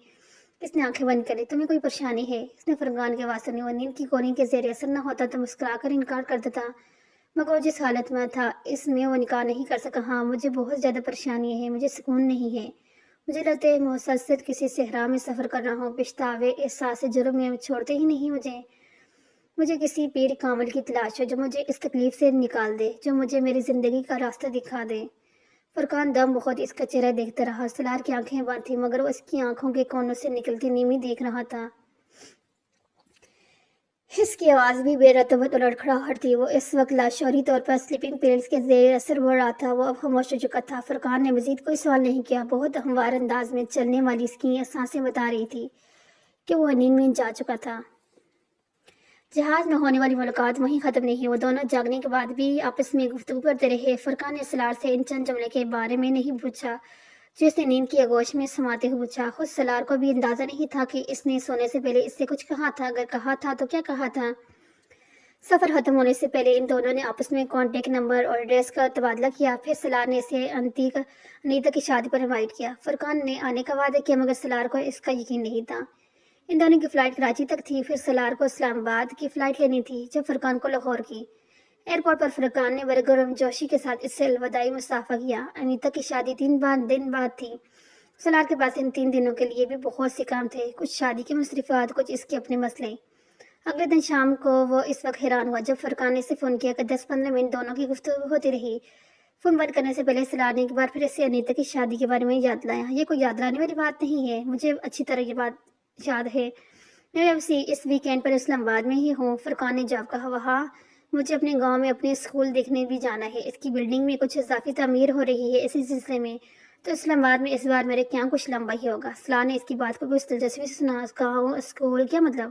اس نے آنکھیں بند کری، تمہیں کوئی پریشانی ہے؟ اس نے فرقان کی آواز سنی، وہ نیند کی گولی کے زیر اثر نہ ہوتا تو مسکرا کر انکار کر دیتا، مگر وہ جس حالت میں تھا اس میں وہ انکار نہیں کر سکا۔ ہاں، مجھے بہت زیادہ پریشانی ہے، مجھے سکون نہیں ہے، مجھے لگتا ہے مسلسل کسی صحرا میں سفر کر رہا ہوں، پچھتاوے احساس جرم میں چھوڑتے ہی نہیں مجھے۔ مجھے کسی پیر کامل کی تلاش ہو جو مجھے اس تکلیف سے نکال دے، جو مجھے میری زندگی کا راستہ دکھا دے۔ فرقان دم بہت اس کا چہرہ دیکھتا رہا۔ سلار کی آنکھیں بند تھیں مگر وہ اس کی آنکھوں کے کونوں سے نکلتی نیمی دیکھ رہا تھا۔ اس کی آواز بھی بے رتبت اور لڑکھڑاہٹ تھی۔ وہ اس وقت لاشعوری طور پر سلیپنگ پیلز کے زیر اثر بڑھ رہا تھا۔ وہ اب خاموش ہو چکا تھا۔ فرقان نے مزید کوئی سوال نہیں کیا۔ بہت ہموار انداز میں چلنے والی اس کی سانسیں بتا رہی تھی کہ وہ نیند میں جا چکا تھا۔ جہاز میں ہونے والی ملاقات وہیں ختم نہیں۔ وہ دونوں جاگنے کے بعد بھی آپس میں گفتگو کرتے رہے۔ فرقان نے سلار سے ان چند جملے کے بارے میں نہیں پوچھا جو اس نے نیند کی آغوش میں سماتے ہوئے پوچھا۔ خود سلار کو بھی اندازہ نہیں تھا کہ اس نے سونے سے پہلے اس سے کچھ کہا تھا۔ اگر کہا تھا تو کیا کہا تھا؟ سفر ختم ہونے سے پہلے ان دونوں نے آپس میں کانٹیکٹ نمبر اور ایڈریس کا تبادلہ کیا۔ پھر سلار نے اسے انیتا کی شادی پر انوائٹ کیا۔ فرقان نے آنے کا وعدہ کیا مگر سلار کو اس کا یقین نہیں تھا۔ ان دونوں کی فلائٹ کراچی تک تھی، پھر سلار کو اسلام آباد کی فلائٹ لینی تھی جب فرقان کو لاہور کی۔ ایئرپورٹ پر فرقان نے گرم جوشی کے ساتھ اس سے الوداعی مصافحہ کیا۔ انیتا کی شادی 3 دن بعد تھی۔ سلار کے پاس ان 3 دنوں کے لیے بھی بہت سے کام تھے، کچھ شادی کی مصروفیات، کچھ اس کے اپنے مسئلے۔ اگلے دن شام کو وہ اس وقت حیران ہوا جب فرقان نے اسے فون کیا کہ 10-15 منٹ دونوں کی گفتگو ہوتی رہی۔ فون بند کرنے سے پہلے سلار نے ایک بار پھر اسے انیتا کی شادی کے بارے میں یاد لایا۔ یہ کوئی یاد لانے والی بات نہیں ہے، مجھے اچھی طرح یہ بات یاد ہے۔ میں اب اس ویکینڈ پر اسلام آباد میں ہی ہوں۔ فرقان نے جواب کہا۔ وہاں مجھے اپنے گاؤں میں اپنے اسکول دیکھنے بھی جانا ہے۔ اس کی بلڈنگ میں کچھ اضافی تعمیر ہو رہی ہے، اسی سلسلے میں تو اسلام آباد میں اس بار میرے قیام کچھ لمبا ہی ہوگا۔ سلار نے اس کی بات کو کچھ دلچسپی سے سنا۔ کہا اسکول کیا مطلب؟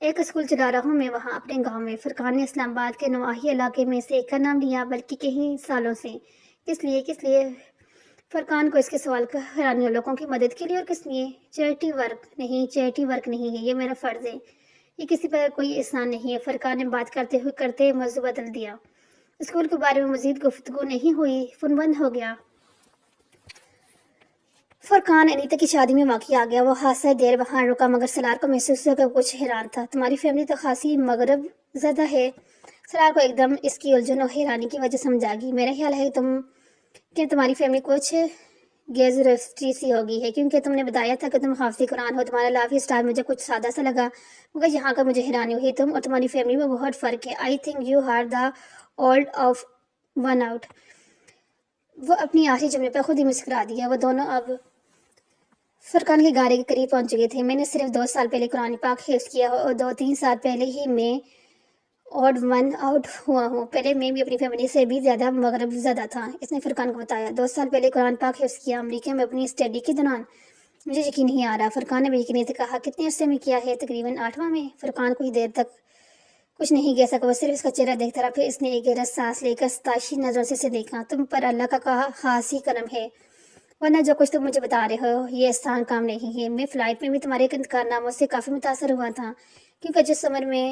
ایک اسکول چلا رہا ہوں میں وہاں اپنے گاؤں میں۔ فرقان نے اسلام آباد کے نواحی علاقے میں سے ایک کا نام لیا، بلکہ کئی سالوں سے۔ کس لیے؟ فرقان کو اس کے سوال کا حیرانی ہو۔ لوگوں کی مدد کے لیے؟ اور کس لیے؟ چیریٹی ورک نہیں ہے، یہ میرا فرض ہے، یہ کسی پر کوئی احسان نہیں ہے۔ فرقان نے بات کرتے موضوع بدل دیا۔ اسکول کے بارے میں مزید گفتگو نہیں ہوئی، فون بند ہو گیا۔ فرقان انیتا کی شادی میں واقع آ گیا۔ وہ خاصا دیر وہاں رکا مگر سلار کو محسوس ہوا کہ وہ کچھ حیران تھا۔ تمہاری فیملی تو خاصی مغرب زدہ ہے۔ سلار کو ایک دم اس کی الجھن اور حیرانی کی وجہ سمجھ آ گئی۔ میرا خیال ہے کہ تمہاری فیملی کچھ گیزرسٹی سی ہوگی ہے، کیونکہ تم نے بتایا تھا کہ تم حافظ قرآن ہو۔ تمہارا لافی اسٹائل مجھے کچھ سادہ سا لگا مگر یہاں کا مجھے حیرانی ہوئی۔ تم اور تمہاری فیملی میں بہت فرق ہے۔ I think you are the old of one out. وہ اپنی آخری جملے پر خود ہی مسکرا دیا۔ وہ دونوں اب فرقان کے گارے کے قریب پہنچ چکے تھے۔ میں نے صرف 2 سال پہلے قرآن پاک حفظ کیا اور 2-3 سال پہلے ہی میں اوڈ ون آؤٹ ہوا ہوں۔ پہلے میں بھی اپنی فیملی سے بھی زیادہ مغرب زدہ تھا، اس نے فرقان کو بتایا۔ 2 سال پہلے قرآن پاک حفظ کیا امریکہ میں اپنی اسٹڈی کے دوران؟ مجھے یقین نہیں آ رہا۔ فرقان نے بے یقینی سے کہا۔ کتنے عرصے میں کیا ہے؟ تقریباً 8واں میں۔ فرقان کچھ دیر تک کچھ نہیں کہہ سکا، وہ صرف اس کا چہرہ دیکھتا رہا۔ پھر اس نے ایک گہرا سانس لے کر ستائشی نظروں سے اسے دیکھا۔ تم پر اللہ کا خاص ہی کرم ہے، ورنہ جو کچھ تم مجھے بتا رہے ہو یہ آسان کام نہیں ہے۔ میں فلائٹ میں بھی تمہارے کارناموں سے کافی متاثر ہوا تھا، کیونکہ جس عمر میں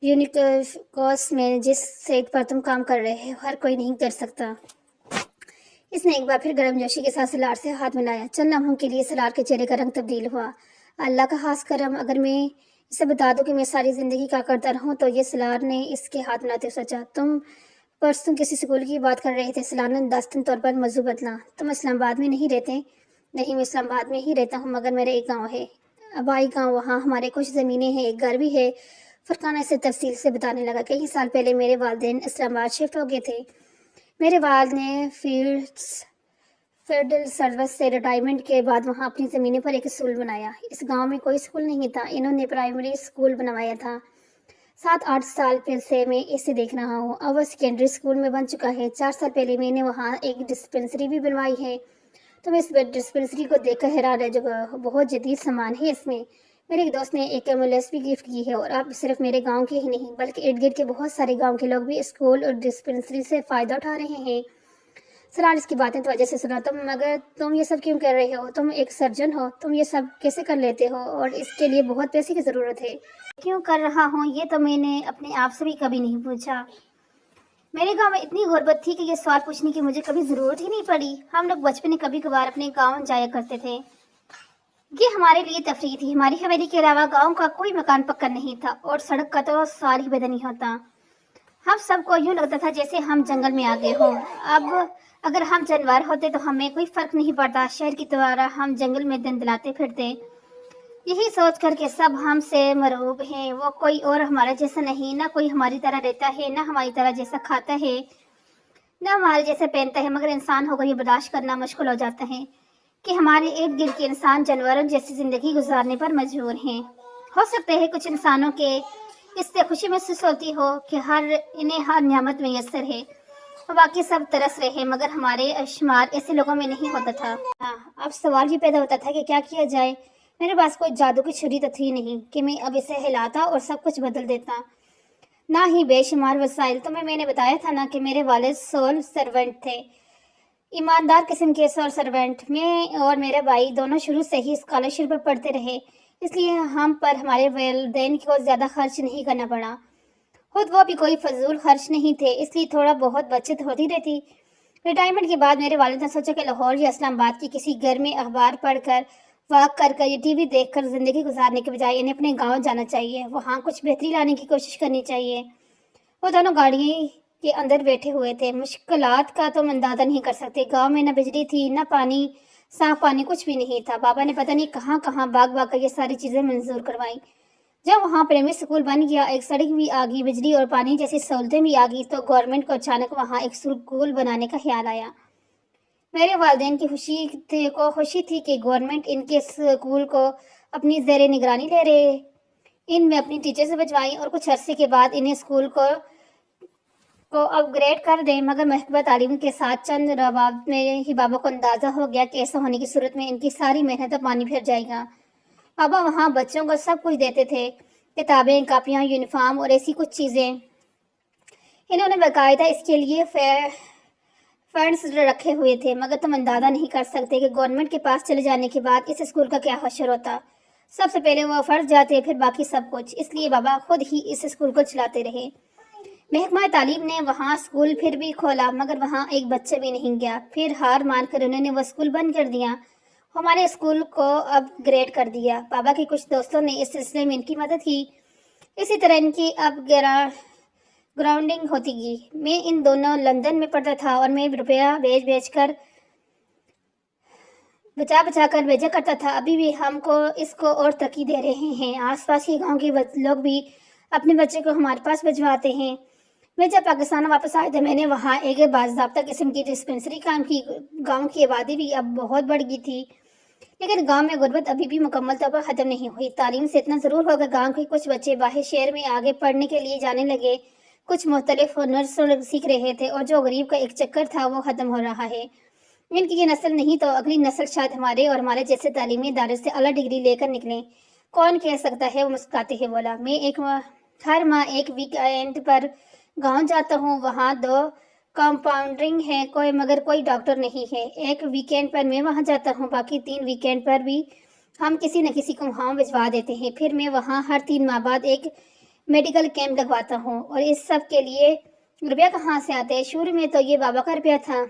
یونیکوس میں جس سیٹ پر تم کام کر رہے ہو ہر کوئی نہیں کر سکتا۔ اس نے ایک بار پھر گرم جوشی کے ساتھ سلار سے ہاتھ ملایا۔ چند لمحوں کے لیے سلار کے چہرے کا رنگ تبدیل ہوا۔ اللہ کا خاص کرم؟ اگر میں اسے بتا دوں کہ میں ساری زندگی کیا کرتا رہوں تو یہ؟ سلار نے اس کے ہاتھ ملاتے ہوئے سوچا۔ تم پرسوں کسی اسکول کی بات کر رہے تھے؟ سلار نے داستن طور پر موضوع بدلا۔ تم اسلام آباد میں نہیں رہتے؟ نہیں، میں اسلام آباد میں ہی رہتا ہوں مگر میرا ایک گاؤں ہے، آبائی گاؤں، وہاں ہمارے کچھ زمینیں ہیں، ایک گھر بھی ہے۔ فرقان اسے تفصیل سے بتانے لگا۔ کئی سال پہلے میرے والدین اسلام آباد شفٹ ہو گئے تھے۔ میرے والد نے فیڈرل سروس سے ریٹائرمنٹ کے بعد وہاں اپنی زمینیں پر ایک اسکول بنایا۔ اس گاؤں میں کوئی اسکول نہیں تھا، انہوں نے پرائمری اسکول بنوایا تھا۔ 7-8 سال سے میں اسے دیکھ رہا ہوں، اب وہ سیکنڈری اسکول میں بن چکا ہے۔ 4 سال پہلے میں نے وہاں ایک ڈسپنسری بھی بنوائی ہے۔ تم اس ڈسپنسری کو دیکھ کر حیران رہ جاؤ گے، بہت جدید سامان ہے اس میں۔ میرے ایک دوست نے ایک ایمبولینس بھی گفٹ کی ہے، اور اب صرف میرے گاؤں کے ہی نہیں بلکہ ارد گرد کے بہت سارے گاؤں کے لوگ بھی اسکول اور ڈسپنسری سے فائدہ اٹھا رہے ہیں۔ سلار اس کی باتیں توجہ سے سنا۔ مگر تم یہ سب کیوں کر رہے ہو؟ تم ایک سرجن ہو، تم یہ سب کیسے کر لیتے ہو؟ اور اس کے لیے بہت پیسے کی ضرورت ہے۔ کیوں کر رہا ہوں یہ تو میں نے اپنے آپ سے بھی کبھی نہیں پوچھا۔ میرے گاؤں میں اتنی غربت تھی کہ یہ سوال پوچھنے کی مجھے کبھی ضرورت ہی نہیں پڑی۔ ہم لوگ بچپن میں کبھی کبھار اپنے گاؤں جایا کرتے تھے، یہ ہمارے لیے تفریح تھی۔ ہماری حویلی کے علاوہ گاؤں کا کوئی مکان پکا نہیں تھا اور سڑک کا تو سوال ہی پیدا نہیں ہوتا۔ ہم سب کو یوں لگتا تھا جیسے ہم جنگل میں آ گئے ہوں۔ اب اگر ہم جانور ہوتے تو ہمیں کوئی فرق نہیں پڑتا، شہر کی طرح ہم جنگل میں دندلاتے پھرتے۔ یہی سوچ کر کہ سب ہم سے مرعوب ہیں، وہ کوئی اور ہمارا جیسا نہیں، نہ کوئی ہماری طرح رہتا ہے، نہ ہماری طرح جیسا کھاتا ہے، نہ ہمارے جیسے پہنتا ہے، مگر انسان ہو کر یہ برداشت کرنا مشکل ہو جاتا ہے کہ ہمارے ارد گرد کے انسان جانوروں جیسی زندگی گزارنے پر مجبور ہیں۔ ہو سکتا ہے کچھ انسانوں کے اس سے خوشی محسوس ہوتی ہو کہ انہیں ہر نعمت میسر ہے اور باقی سب ترس رہے، مگر ہمارے شمار ایسے لوگوں میں نہیں ہوتا تھا۔ اب سوال یہ پیدا ہوتا تھا کہ کیا کیا جائے۔ میرے پاس کوئی جادو کی چھری تو تھی نہیں کہ میں اب اسے ہلاتا اور سب کچھ بدل دیتا، نہ ہی بے شمار وسائل۔ تمہیں میں نے بتایا تھا نا کہ میرے والد سول سرونٹ تھے، ایماندار قسم کے سول سرونٹ۔ میں اور میرے بھائی دونوں شروع سے ہی اسکالرشپ پر پڑھتے رہے، اس لیے ہم پر ہمارے والدین کو زیادہ خرچ نہیں کرنا پڑا۔ خود وہ بھی کوئی فضول خرچ نہیں تھے، اس لیے تھوڑا بہت بچت ہوتی رہتی۔ ریٹائرمنٹ کے بعد میرے والد نے سوچا کہ لاہور یا اسلام آباد کی کسی گھر میں اخبار پڑھ کر، واک کر کر یا ٹی وی دیکھ کر زندگی گزارنے کے بجائے انہیں اپنے گاؤں جانا چاہیے، وہاں کچھ بہتری لانے کی کوشش کرنی چاہیے۔ وہ دونوں گاڑی کے اندر بیٹھے ہوئے تھے۔ مشکلات کا تم اندازہ نہیں کر سکتے۔ گاؤں میں نہ بجلی تھی، نہ پانی، صاف پانی کچھ بھی نہیں تھا۔ بابا نے پتہ نہیں کہاں کہاں بھاگ بھاگ کر یہ ساری چیزیں منظور کروائیں۔ جب وہاں پرائمری اسکول بن گیا، ایک سڑک بھی آ گئی، بجلی اور پانی جیسی سہولتیں بھی آ گئی، تو گورنمنٹ کو اچانک وہاں ایک اسکول بنانے کا خیال آیا۔ میرے والدین کی خوشی تھی کہ گورنمنٹ ان کے اسکول کو اپنی زیر نگرانی لے رہے، ان میں اپنی ٹیچر سے بچوائیں اور کچھ عرصے کے بعد انہیں اسکول کو اپ گریڈ کر دیں۔ مگر محکمہ تعلیم کے ساتھ چند روابط میں ہی بابا کو اندازہ ہو گیا کہ ایسا ہونے کی صورت میں ان کی ساری محنت پانی پھر جائے گا۔ بابا وہاں بچوں کو سب کچھ دیتے تھے، کتابیں، کاپیاں، یونیفارم اور ایسی کچھ چیزیں۔ انہوں نے باقاعدہ اس کے لیے فنڈز رکھے ہوئے تھے، مگر تم اندازہ نہیں کر سکتے کہ گورنمنٹ کے پاس چلے جانے کے بعد اس اسکول کا کیا حشر ہوتا۔ سب سے پہلے وہ فنڈز جاتے، پھر باقی سب کچھ۔ اس لیے بابا خود ہی اس اسکول کو چلاتے رہے۔ محکمہ تعلیم نے وہاں اسکول پھر بھی کھولا، مگر وہاں ایک بچہ بھی نہیں گیا۔ پھر ہار مان کر انہوں نے وہ اسکول بند کر دیا، ہمارے اسکول کو اپ گریڈ کر دیا۔ بابا کے کچھ دوستوں نے اس سلسلے میں ان کی مدد کی، اسی طرح ان کی اپ گراؤنڈنگ ہوتی گئی۔ میں ان دونوں لندن میں پڑھتا تھا اور میں روپیہ بچا کر بھیجا کرتا تھا۔ ابھی بھی ہم کو اس کو اور ترقی دے رہے ہیں۔ آس پاس کے گاؤں کے لوگ بھی اپنے بچے کو ہمارے پاس بھجواتے ہیں۔ میں جب پاکستان واپس آیا تو میں نے وہاں ایک باضابطہ قسم کی ڈسپنسری قائم کی۔ گاؤں کی آبادی بھی اب بہت بڑھ گئی تھی، لیکن گاؤں میں غربت ابھی بھی مکمل طور پر ختم نہیں ہوئی۔ تعلیم سے اتنا ضرور ہوگا، گاؤں کے کچھ بچے باہر شہر میں آگے پڑھنے کے لیے جانے لگے، کچھ مختلف ہنرز سیکھ رہے تھے، اور جو غریب کا ایک چکر تھا وہ ختم ہو رہا ہے۔ ان کی یہ نسل نہیں تو اگلی نسل شاید ہمارے اور ہمارے جیسے تعلیمی ادارے سے اعلیٰ ڈگری لے کر نکلیں۔ کون کہہ سکتا ہے، وہ مسکراتے ہوئے بولا۔ میں ہر ماہ ایک ویک اینڈ پر گاؤں جاتا ہوں، وہاں 2 کمپاؤنڈرنگ ہے، مگر کوئی ڈاکٹر نہیں ہے۔ ایک ویکینڈ پر میں وہاں جاتا ہوں، باقی 3 ویکینڈ پر بھی ہم کسی نہ کسی کو وہاں بھجوا دیتے ہیں۔ پھر میں وہاں ہر 3 ماہ بعد ایک میڈیکل کیمپ لگواتا ہوں، اور اس سب کے لیے روپیہ کہاں سے آتے ہیں؟ شروع میں تو یہ بابا کا روپیہ تھا۔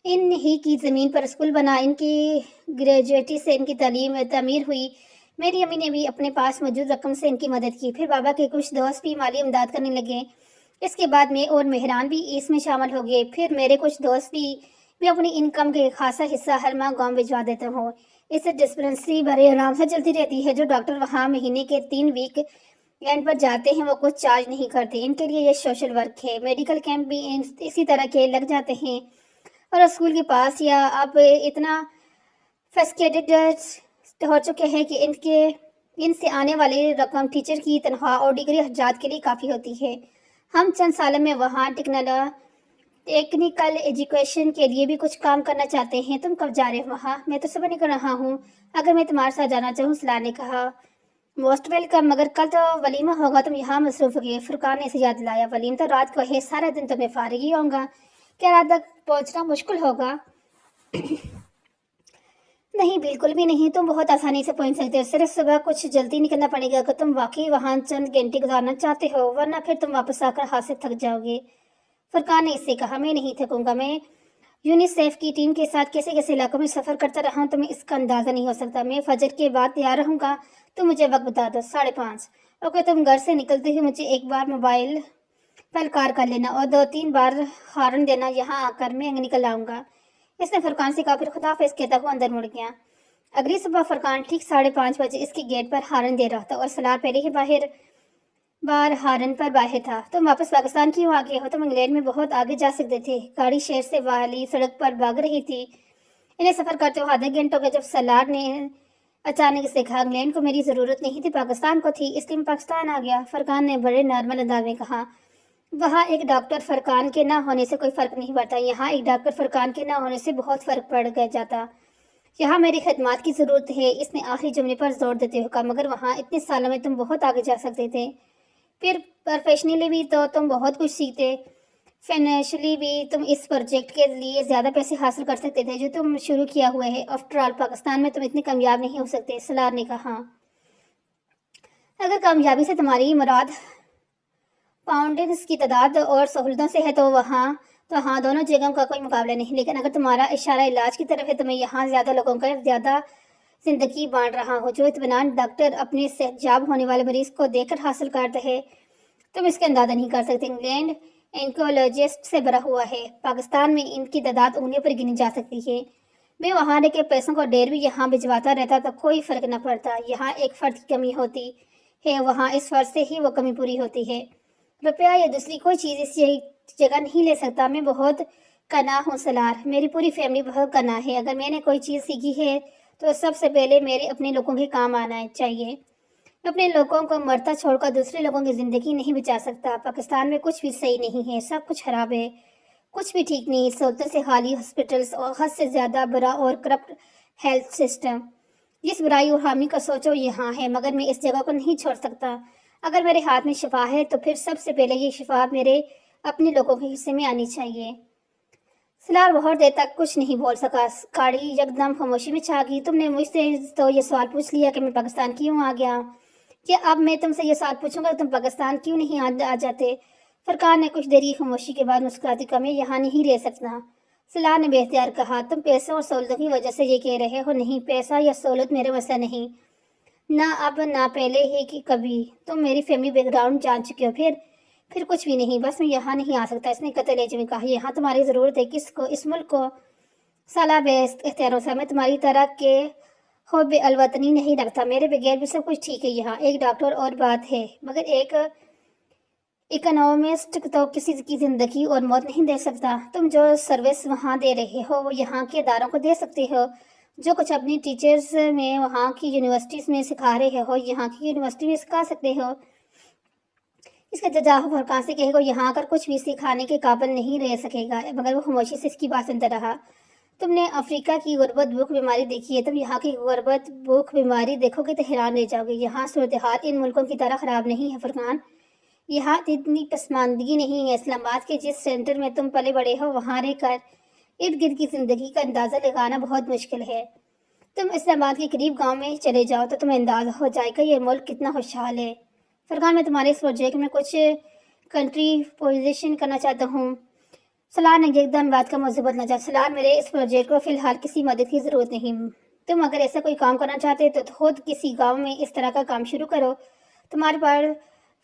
ان ہی کی زمین پر اسکول بنا، ان کی گریجویٹی سے ان کی تعمیر ہوئی۔ میری امی نے بھی اپنے پاس موجود رقم سے ان کی مدد کی۔ پھر بابا کے کچھ دوست بھی مالی امداد کرنے لگے۔ اس کے بعد میں اور مہران بھی اس میں شامل ہو گئے۔ پھر میرے کچھ دوست بھی میں اپنی انکم کے خاصا حصہ ہر ماہ گاؤں بھجوا دیتا ہوں۔ اس ڈسپنسری بڑے آرام سے چلتی رہتی ہے۔ جو ڈاکٹر وہاں مہینے کے 3 ویک اینڈ پر جاتے ہیں وہ کچھ چارج نہیں کرتے، ان کے لیے یہ سوشل ورک ہے۔ میڈیکل کیمپ بھی اسی طرح کے لگ جاتے ہیں، اور اسکول کے پاس یا اب اتنا فیسیلیٹیڈ ہو چکے ہیں کہ ان سے آنے والی رقم ٹیچر کی تنخواہ اور ڈگری حجات کے لیے کافی ہوتی ہے۔ ہم چند سالوں میں وہاں ٹیکنیکل ایجوکیشن کے لیے بھی کچھ کام کرنا چاہتے ہیں۔ تم کب جا رہے ہو وہاں؟ میں تو صبح نکل رہا ہوں، اگر میں تمہارے ساتھ جانا چاہوں؟ سلا نے کہا۔ موسٹ ویلکم، مگر کل تو ولیمہ ہوگا، تم یہاں مصروف ہوگی۔ فرقان نے اسے یاد دلایا۔ ولیم تو رات کو ہے، سارا دن تو میں فارغ ہی ہوں گا، کیا رات تک پہنچنا مشکل ہوگا؟ نہیں، بالکل بھی نہیں، تم بہت آسانی سے پہنچ سکتے ہو، صرف صبح کچھ جلدی نکلنا پڑے گا اگر تم واقعی وہاں چند گھنٹے گزارنا چاہتے ہو، ورنہ پھر تم واپس آ کر ہاتھ سے تھک جاؤ گے۔ فرقان نے اس سے کہا۔ میں نہیں تھکوں گا، میں یونیسیف کی ٹیم کے ساتھ کیسے علاقوں میں سفر کرتا رہا ہوں، تمہیں اس کا اندازہ نہیں ہو سکتا۔ میں فجر کے بعد تیار رہوں گا، تم مجھے وقت بتا دو۔ 5:30۔ اوکے، تم گھر سے نکلتے ہوئے مجھے ایک بار موبائل پر کال کر لینا اور 2-3 بار ہارن دینا، یہاں آ کر میں نکل آؤں گا۔ اس نے فرقان سے کہا، پھر خدا حافظ کہتا ہوا اندر مڑ گیا۔ اگلی صبح فرقان ٹھیک 5:30 بجے اس کے گیٹ پر ہارن دے رہا تھا اور سلار پہلے ہی بار ہارن پر باہر تھا۔ تم واپس پاکستان کیوں آ گئے ہو؟ تم انگلینڈ میں بہت آگے جا سکتے تھے۔ گاڑی شہر سے والی سڑک پر بھاگ رہی تھی۔ انہیں سفر کرتے ہوئے آدھے گھنٹوں کے جب سلار نے اچانک سے کہا انگلینڈ کو میری ضرورت نہیں تھی، پاکستان کو تھی، اس لیے میں پاکستان آ گیا۔ فرقان نے بڑے نارمل انداز میں کہا، وہاں ایک ڈاکٹر فرقان کے نہ ہونے سے کوئی فرق نہیں پڑتا، یہاں ایک ڈاکٹر فرقان کے نہ ہونے سے بہت فرق پڑ جاتا۔ یہاں میری خدمات کی ضرورت ہے، اس نے آخری جملے پر زور دیتے ہوئے کہا، مگر وہاں اتنے سالوں میں تم بہت آگے جا سکتے تھے۔ پھر پروفیشنلی بھی تو تم بہت کچھ سیکھتے، فائنینشلی بھی تم اس پروجیکٹ کے لیے زیادہ پیسے حاصل کر سکتے تھے جو تم شروع کیا ہوئے ہے۔ آفٹر آل پاکستان میں تم اتنے کامیاب نہیں ہو سکتے، سلار نے کہا۔ اگر کامیابی سے تمہاری مراد پاؤنڈز کی تعداد اور سہولتوں سے ہے تو ہاں دونوں جگہوں کا کوئی مقابلہ نہیں، لیکن اگر تمہارا اشارہ علاج کی طرف ہے تو میں یہاں زیادہ لوگوں کا زیادہ زندگی بانٹ رہا ہوں۔ جو اطمینان ڈاکٹر اپنے صحت یاب ہونے والے مریض کو دے کر حاصل کرتا ہے تم اس کا اندازہ نہیں کر سکتے۔ انگلینڈ انکولوجسٹ سے بھرا ہوا ہے، پاکستان میں ان کی تعداد انگلیوں پر گنی جا سکتی ہے۔ میں وہاں رہ کے پیسوں کو ڈیر بھی یہاں بھجواتا رہتا تو کوئی فرق نہ پڑتا۔ یہاں ایک فرد کی کمی ہوتی ہے، وہاں اس فرد سے ہی وہ کمی پوری ہوتی ہے۔ روپیہ یا دوسری کوئی چیز اس جگہ نہیں لے سکتا۔ میں بہت قناع ہوں سلار، میری پوری فیملی بہت قناع ہے۔ اگر میں نے کوئی چیز سیکھی ہے تو سب سے پہلے میرے اپنے لوگوں کے کام آنا چاہیے۔ میں اپنے لوگوں کو مرتا چھوڑ کر دوسرے لوگوں کی زندگی نہیں بچا سکتا۔ پاکستان میں کچھ بھی صحیح نہیں ہے، سب کچھ خراب ہے، کچھ بھی ٹھیک نہیں، سہولتوں سے خالی ہاسپٹلز اور حد سے زیادہ برا اور کرپٹ ہیلتھ سسٹم۔ جس برائی اور خامی کا سوچو یہاں ہے، مگر میں اس جگہ کو نہیں چھوڑ سکتا۔ اگر میرے ہاتھ میں شفا ہے تو پھر سب سے پہلے یہ شفا میرے اپنے لوگوں کے حصے میں آنی چاہیے۔ سلار بہت دیر تک کچھ نہیں بول سکا، گاڑی یکدم خاموشی میں چھا گئی۔ تم نے مجھ سے تو یہ سوال پوچھ لیا کہ میں پاکستان کیوں آ گیا، کیا اب میں تم سے یہ سوال پوچھوں گا کہ تم پاکستان کیوں نہیں آ جاتے؟ فرقان نے کچھ دیر خاموشی کے بعد مسکراتے کہا، میں یہاں نہیں رہ سکتا۔ سلار نے بے اختیار کہا، تم پیسوں اور سہولتوں کی وجہ سے یہ کہہ رہے ہو؟ نہیں، پیسہ یا سہولت میرا مسئلہ نہیں، نہ اب نہ پہلے ہے کہ کبھی۔ تم میری فیملی بیک گراؤنڈ جان چکے ہو، پھر کچھ بھی نہیں، بس میں یہاں نہیں آ سکتا۔ اس نے قطع لہجے میں کہا، یہاں تمہاری ضرورت ہے کس کو؟ اس ملک کو؟ سالہ بے اختیاروں سے، میں تمہاری طرح کے حب الوطنی نہیں رکھتا، میرے بغیر بھی سب کچھ ٹھیک ہے یہاں۔ ایک ڈاکٹر اور بات ہے، مگر ایک اکنامسٹ تو کسی کی زندگی اور موت نہیں دے سکتا۔ تم جو سروس وہاں دے رہے ہو وہ یہاں کے اداروں کو دے سکتے ہو۔ جو کچھ اپنی ٹیچرز میں وہاں کی یونیورسٹیز میں سکھا رہے ہو یہاں کی یونیورسٹی میں سکھا سکتے ہو۔ اس کا ججاح فرقان سے کہے گا یہاں کر کچھ بھی سکھانے کے قابل نہیں رہ سکے گا، مگر وہ خاموشی سے اس کی بات سنتا رہا۔ تم نے افریقہ کی غربت بھوک بیماری دیکھی ہے، تم یہاں کی غربت بھوک بیماری دیکھو گے تو حیران رہ جاؤ گے۔ یہاں صورتحال ان ملکوں کی طرح خراب نہیں ہے فرقان، یہاں اتنی پسماندگی نہیں ہے۔ اسلام آباد کے جس سینٹر میں تم پلے بڑے ہو وہاں رہ کر ارد گرد کی زندگی کا اندازہ لگانا بہت مشکل ہے۔ تم اسلام آباد کے قریب گاؤں میں چلے جاؤ تو تمہیں اندازہ ہو جائے گا یہ ملک کتنا خوشحال ہے۔ فرقان، میں تمہارے اس پروجیکٹ میں کچھ کنٹریبیوشن کرنا چاہتا ہوں۔ سلار نے ایک دم بات کا موضوع بدلنا چاہا، سلار، میرے اس پروجیکٹ کو فی الحال کسی مدد کی ضرورت نہیں۔ تم اگر ایسا کوئی کام کرنا چاہتے تو خود کسی گاؤں میں اس طرح کا کام شروع کرو، تمہارے پاس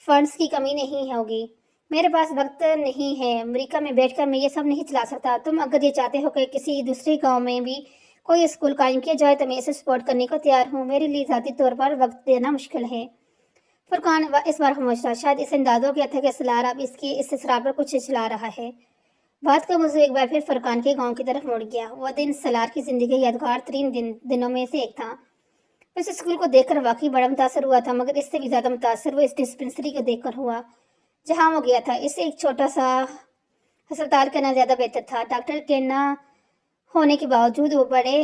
فنڈز کی کمی نہیں ہوگی۔ میرے پاس وقت نہیں ہے، امریکہ میں بیٹھ کر میں یہ سب نہیں چلا سکتا۔ تم اگر یہ چاہتے ہو کہ کسی دوسرے گاؤں میں بھی کوئی اسکول قائم کیا جائے تو میں اسے سپورٹ کرنے کو تیار ہوں، میرے لیے ذاتی طور پر وقت دینا مشکل ہے۔ فرقان اس بار خاموش رہا، شاید اسے اندازہ ہو گیا تھا کہ سلار اب اس کے اس اصرار پر کچھ چلا رہا ہے۔ بات کا موضوع ایک بار پھر فرقان کے گاؤں کی طرف مڑ گیا۔ وہ دن سلار کی زندگی کے یادگار ترین دنوں میں سے ایک تھا۔ اس اسکول کو دیکھ کر واقعی بڑا متاثر ہوا تھا، مگر اس سے بھی زیادہ متاثر وہ اس ڈسپنسری کو دیکھ کر ہوا جہاں وہ گیا تھا۔ اس سے ایک چھوٹا سا ہسپتال کرنا زیادہ بہتر تھا۔ ڈاکٹر کے نہ ہونے کے باوجود وہ بڑے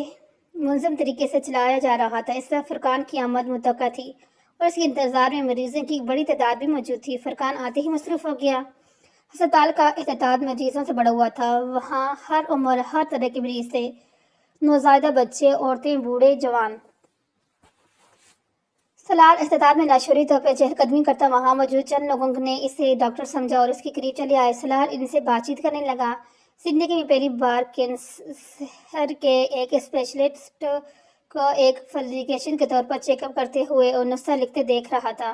منظم طریقے سے چلایا جا رہا تھا۔ اس طرح فرقان کی آمد متوقع تھی اور اس کے انتظار میں مریضوں کی بڑی تعداد بھی موجود تھی۔ فرقان آتے ہی مصروف ہو گیا۔ ہسپتال کا احتیاط مریضوں سے بڑا ہوا تھا، وہاں ہر عمر ہر طرح کے مریض تھے، نوزائیدہ بچے، عورتیں، بوڑھے، جوان۔ سلار احتیاط میں لاشعوری طور پر چہل قدمی کرتا وہاں موجود چند لوگوں نے اسے ڈاکٹر سمجھا اور اس کے قریب چلے آئے۔ سلار ان سے بات چیت کرنے لگا، زندگی میں پہلی بار کینسر کے ایک اسپیشلسٹ کو ایک فزیشین کے طور پر چیک اپ کرتے ہوئے اور نسخہ لکھتے دیکھ رہا تھا،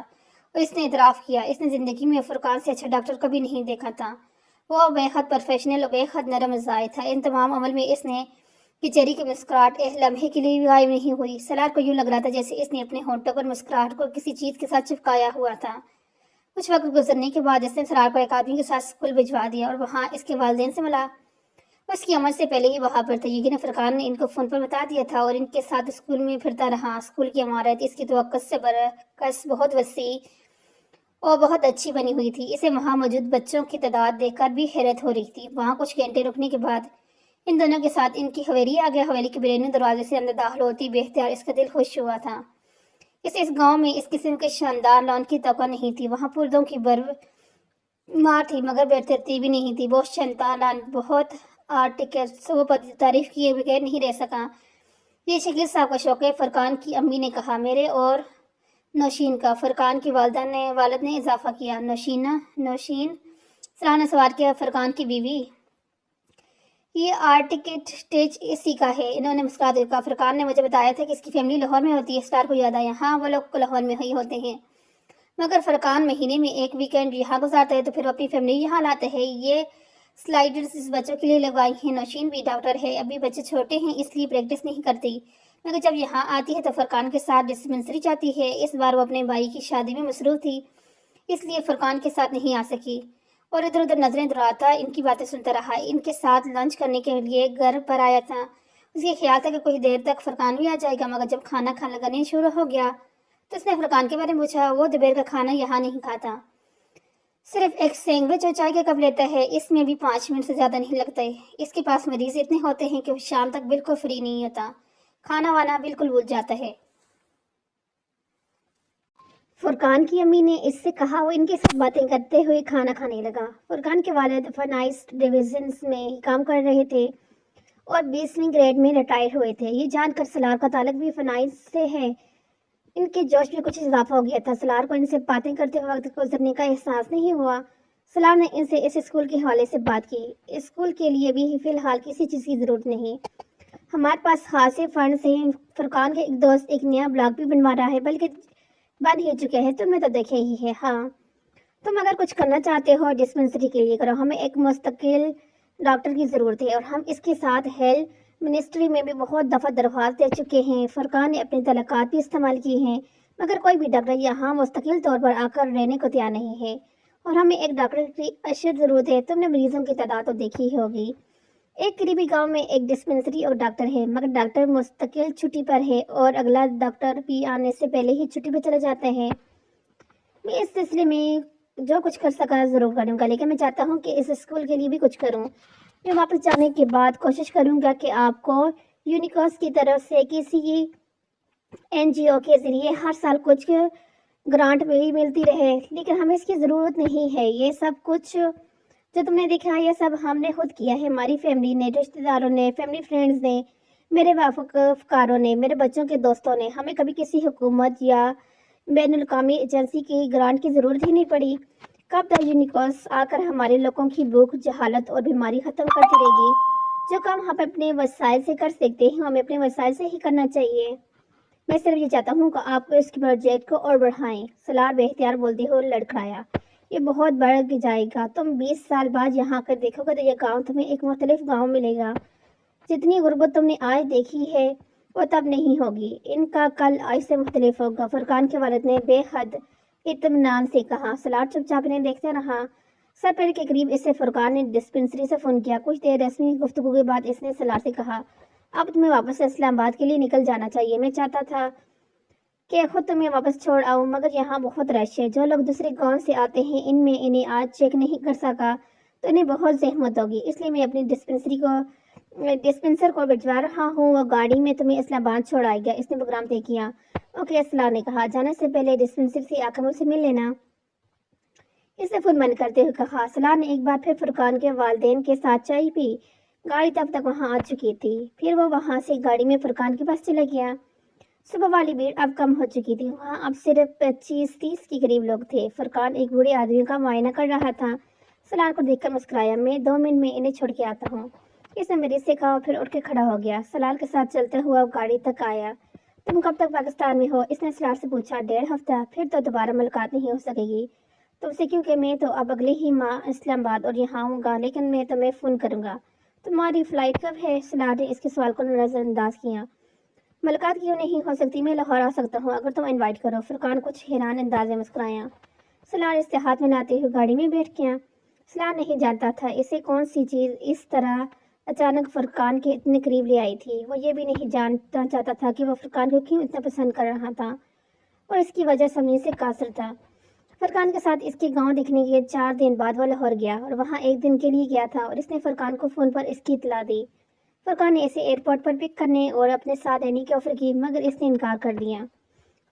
اور اس نے اعتراف کیا اس نے زندگی میں فرقان سے اچھا ڈاکٹر کبھی نہیں دیکھا تھا۔ وہ بے حد پروفیشنل اور بے حد نرم مزاج تھا۔ ان تمام عمل میں اس نے کہ چہرے کی مسکراہٹ ایک لمحے کے لیے بھی غائب نہیں ہوئی۔ سلار کو یوں لگ رہا تھا جیسے اس نے اپنے ہونٹوں پر مسکراہٹ کو کسی چیز کے ساتھ چپکایا ہوا تھا۔ کچھ وقت گزرنے کے بعد اس نے سلار کو ایک آدمی کے ساتھ اسکول بھجوا دیا اور وہاں اس کے والدین سے ملا۔ اس کی عمر سے پہلے ہی وہاں پر تھا، یقیناً فرقان نے ان کو فون پر بتا دیا تھا اور ان کے ساتھ اسکول میں پھرتا رہا۔ اسکول کی عمارت اس کی توقع سے برعکس بہت وسیع اور بہت اچھی بنی ہوئی تھی۔ اسے وہاں موجود بچوں کی تعداد دیکھ کر بھی حیرت ہو رہی تھی۔ وہاں کچھ گھنٹے رکنے کے بعد ان دونوں کے ساتھ ان کی حویلی آ گیا۔ حویلی کے بیرونی دروازے سے اندر داخل ہوتی بے اختیار اس کا دل خوش ہوا تھا۔ اس گاؤں میں اس قسم کے شاندار لان کی توقع نہیں تھی۔ وہاں پردوں کی مار تھی مگر بے ترتیبی نہیں تھی۔ بہت شاندار لان، بہت آرٹیکلس، وہ تعریف کیے بغیر نہیں رہ سکا۔ یہ شکیل صاحب کا شوق ہے، فرقان کی امی نے کہا۔ میرے اور نوشین کا، فرقان کی والد نے اضافہ کیا۔ نوشین؟ سلار نے سوال کیا۔ فرقان کی بیوی؟ یہ آرکیٹیکٹ اسی کا ہے، انہوں نے مسکراتے کہا۔ فرقان نے مجھے بتایا تھا کہ اس کی فیملی لاہور میں ہوتی ہے۔ سلار کو یاد آیا، ہاں وہ لوگ لاہور میں ہی ہوتے ہیں، مگر فرقان مہینے میں ایک ویکینڈ یہاں گزارتا ہے تو پھر وہ اپنی فیملی یہاں لاتے ہیں۔ یہ سلائیڈرز اس بچوں کے لیے لگوائی ہیں۔ نوشین بھی ڈاکٹر ہے، ابھی بچے چھوٹے ہیں اس لیے پریکٹس نہیں کرتی، مگر جب یہاں آتی ہے تو فرقان کے ساتھ ڈسپنسری جاتی ہے۔ اس بار وہ اپنے بھائی کی شادی میں مصروف تھی، اس لیے فرقان کے ساتھ نہیں آ سکی اور ادھر ادھر نظریں دوڑاتا ان کی باتیں سنتا رہا۔ ان کے ساتھ لنچ کرنے کے لیے گھر پر آیا تھا۔ اس کے خیال تھا کہ کچھ دیر تک فرقان بھی آ جائے گا، مگر جب کھانا کھانا لگانے شروع ہو گیا تو اس نے فرقان کے بارے میں پوچھا۔ وہ دوپہر کا کھانا یہاں نہیں کھاتا، صرف ایک سینڈوچ اور چائے کا کپ لیتا ہے، اس میں بھی 5 منٹ سے زیادہ نہیں لگتے۔ اس کے پاس مریض اتنے ہوتے ہیں کہ وہ شام تک بالکل فری نہیں ہوتا، کھانا وانا بالکل بھول جاتا ہے۔ فرقان کی امی نے اس سے کہا۔ وہ ان کے ساتھ باتیں کرتے ہوئے کھانا کھانے لگا۔ فرقان کے والد فائنانس ڈویژن میں کام کر رہے تھے اور 20ویں گریڈ میں ریٹائر ہوئے تھے۔ یہ جان کر سلار کا تعلق بھی فائنانس سے ہے، ان کے جوش میں کچھ اضافہ ہو گیا تھا۔ سلار کو ان سے باتیں کرتے ہوئے وقت گزرنے کا احساس نہیں ہوا۔ سلار نے ان سے اس اسکول کے حوالے سے بات کی۔ اسکول کے لیے بھی فی الحال کسی چیز کی ضرورت نہیں، ہمارے پاس خاصے فنڈز ہیں۔ فرقان کے ایک دوست ایک نیا بلاک بھی بنوا رہا ہے، بلکہ بن ہی چکے ہیں، تم نے تو دیکھے ہی ہے۔ ہاں، تم اگر کچھ کرنا چاہتے ہو ڈسپنسری کے لیے کرو، ہمیں ایک مستقل ڈاکٹر کی ضرورت ہے اور ہم اس کے ساتھ ہیلتھ منسٹری میں بھی بہت دفعہ درخواست دے چکے ہیں۔ فرقان نے اپنے تعلقات بھی استعمال کیے ہیں، مگر کوئی بھی ڈاکٹر یہاں مستقل طور پر آ کر رہنے کو تیار نہیں ہے اور ہمیں ایک ڈاکٹر کی اشد ضرورت ہے۔ تم نے مریضوں کی تعداد تو دیکھی ہی ہوگی، ایک قریبی گاؤں میں ایک ڈسپنسری اور ڈاکٹر ہے، مگر ڈاکٹر مستقل چھٹی پر ہے اور اگلا ڈاکٹر بھی آنے سے پہلے ہی چھٹی پر چلے جاتے ہیں۔ میں اس سلسلے میں جو کچھ کر سکا ضرور کروں گا، لیکن میں چاہتا ہوں کہ اس اسکول کے لیے بھی کچھ کروں۔ میں واپس جانے کے بعد کوشش کروں گا کہ آپ کو یونیکورس کی طرف سے کسی NGO کے ذریعے ہر سال کچھ گرانٹ بھی ملتی رہے، لیکن ہمیں اس کی ضرورت نہیں ہے۔ یہ سب کچھ جو تم نے دیکھا ہے یہ سب ہم نے خود کیا ہے، ہماری فیملی نے، رشتہ داروں نے، فیملی فرینڈز نے، میرے وافقاروں نے، میرے بچوں کے دوستوں نے۔ ہمیں کبھی کسی حکومت یا بین الاقوامی ایجنسی کی گرانٹ کی ضرورت ہی نہیں پڑی۔ کب تک یونیکورس آ کر ہمارے لوگوں کی بھوک، جہالت اور بیماری ختم کرتی رہے گی؟ جو کام ہم اپنے وسائل سے کر سکتے ہیں ہمیں اپنے وسائل سے ہی کرنا چاہیے۔ میں صرف یہ چاہتا ہوں کہ آپ کو اس کے پروجیکٹ کو اور بڑھائیں۔ سلار بے اختیار بولتے ہوئے لڑکھڑایا۔ یہ بہت بڑھ جائے گا، تم 20 سال بعد یہاں کر دیکھو گے تو یہ گاؤں تمہیں ایک مختلف گاؤں ملے گا۔ جتنی غربت تم نے آج دیکھی ہے وہ تب نہیں ہوگی، ان کا کل آج سے مختلف ہوگا۔ فرقان کے والد نے بے حد اطمینان سے کہا۔ سلار چپ چاپ انہیں دیکھتے رہا۔ سر پیر کے قریب اس سے فرقان نے ڈسپنسری سے فون کیا۔ کچھ دیر رسمی گفتگو کے بعد اس نے سلار سے کہا، اب تمہیں واپس اسلام آباد کے لیے نکل جانا چاہیے۔ میں چاہتا تھا کہ خود تمہیں واپس چھوڑ آؤں، مگر یہاں بہت رش ہے، جو لوگ دوسرے گاؤں سے آتے ہیں ان میں انہیں آج چیک نہیں کر سکا تو انہیں بہت زحمت ہوگی، اس لیے میں اپنی ڈسپنسر کو بھجوا رہا ہوں، وہ گاڑی میں تمہیں اسلام آباد چھوڑ آئے گا۔ اس نے پروگرام طے کیا۔ اوکے، سلار نے کہا، جانے سے پہلے ڈسپنسری سے آ کر مجھ سے مل لینا۔ اس نے فون بند کرتے ہوئے کہا۔ سلار نے ایک بار پھر فرقان کے والدین کے ساتھ چائے پی۔ گاڑی تب تک وہاں آ چکی تھی، پھر وہ وہاں سے گاڑی میں فرقان کے پاس چلا گیا۔ صبح والی بھیڑ اب کم ہو چکی تھی، وہاں اب صرف 25-30 کے قریب لوگ تھے۔ فرقان ایک بوڑھے آدمی کا معائنہ کر رہا تھا۔ سلار کو دیکھ کر مسکرایا۔ میں 2 منٹ میں انہیں چھوڑ کے آتا ہوں، اس نے مریض سے کہا، پھر اٹھ کے کھڑا ہو گیا۔ سلار کے ساتھ چلتے ہوا گاڑی تک آیا۔ تم کب تک پاکستان میں ہو؟ اس نے سلار سے پوچھا۔ 1.5 ہفتہ، پھر تو دوبارہ ملاقات نہیں ہو سکے گی تم سے، کیونکہ میں تو اب اگلے ہی ماہ اسلام آباد اور یہاں ہوں گا، لیکن میں تمہیں فون کروں گا، تمہاری فلائٹ کب ہے؟ سلار نے اس کے سوال کو نظر انداز کیا۔ ملاقات کیوں نہیں ہو سکتی؟ میں لاہور آ سکتا ہوں اگر تم انوائٹ کرو۔ فرقان کچھ حیران انداز میں مسکرایا۔ سلار اس سے ہاتھ ملاتے ہوئے گاڑی میں بیٹھ گیا۔ سلار نہیں جانتا تھا اسے کون سی چیز اس طرح اچانک فرقان کے اتنے قریب لے آئی تھی۔ وہ یہ بھی نہیں جاننا چاہتا تھا کہ وہ فرقان کو کیوں اتنا پسند کر رہا تھا اور اس کی وجہ سمجھنے سے قاصر تھا۔ فرقان کے ساتھ اس کے گاؤں دیکھنے کے 4 دن بعد وہ لاہور گیا اور وہاں 1 دن کے لیے گیا تھا اور اس نے فرقان کو فون پر اس کی اطلاع دی۔ فرقان نے اسے ایئرپورٹ پر پک کرنے اور اپنے ساتھ رہنے کی آفر کی مگر اس نے انکار کر دیا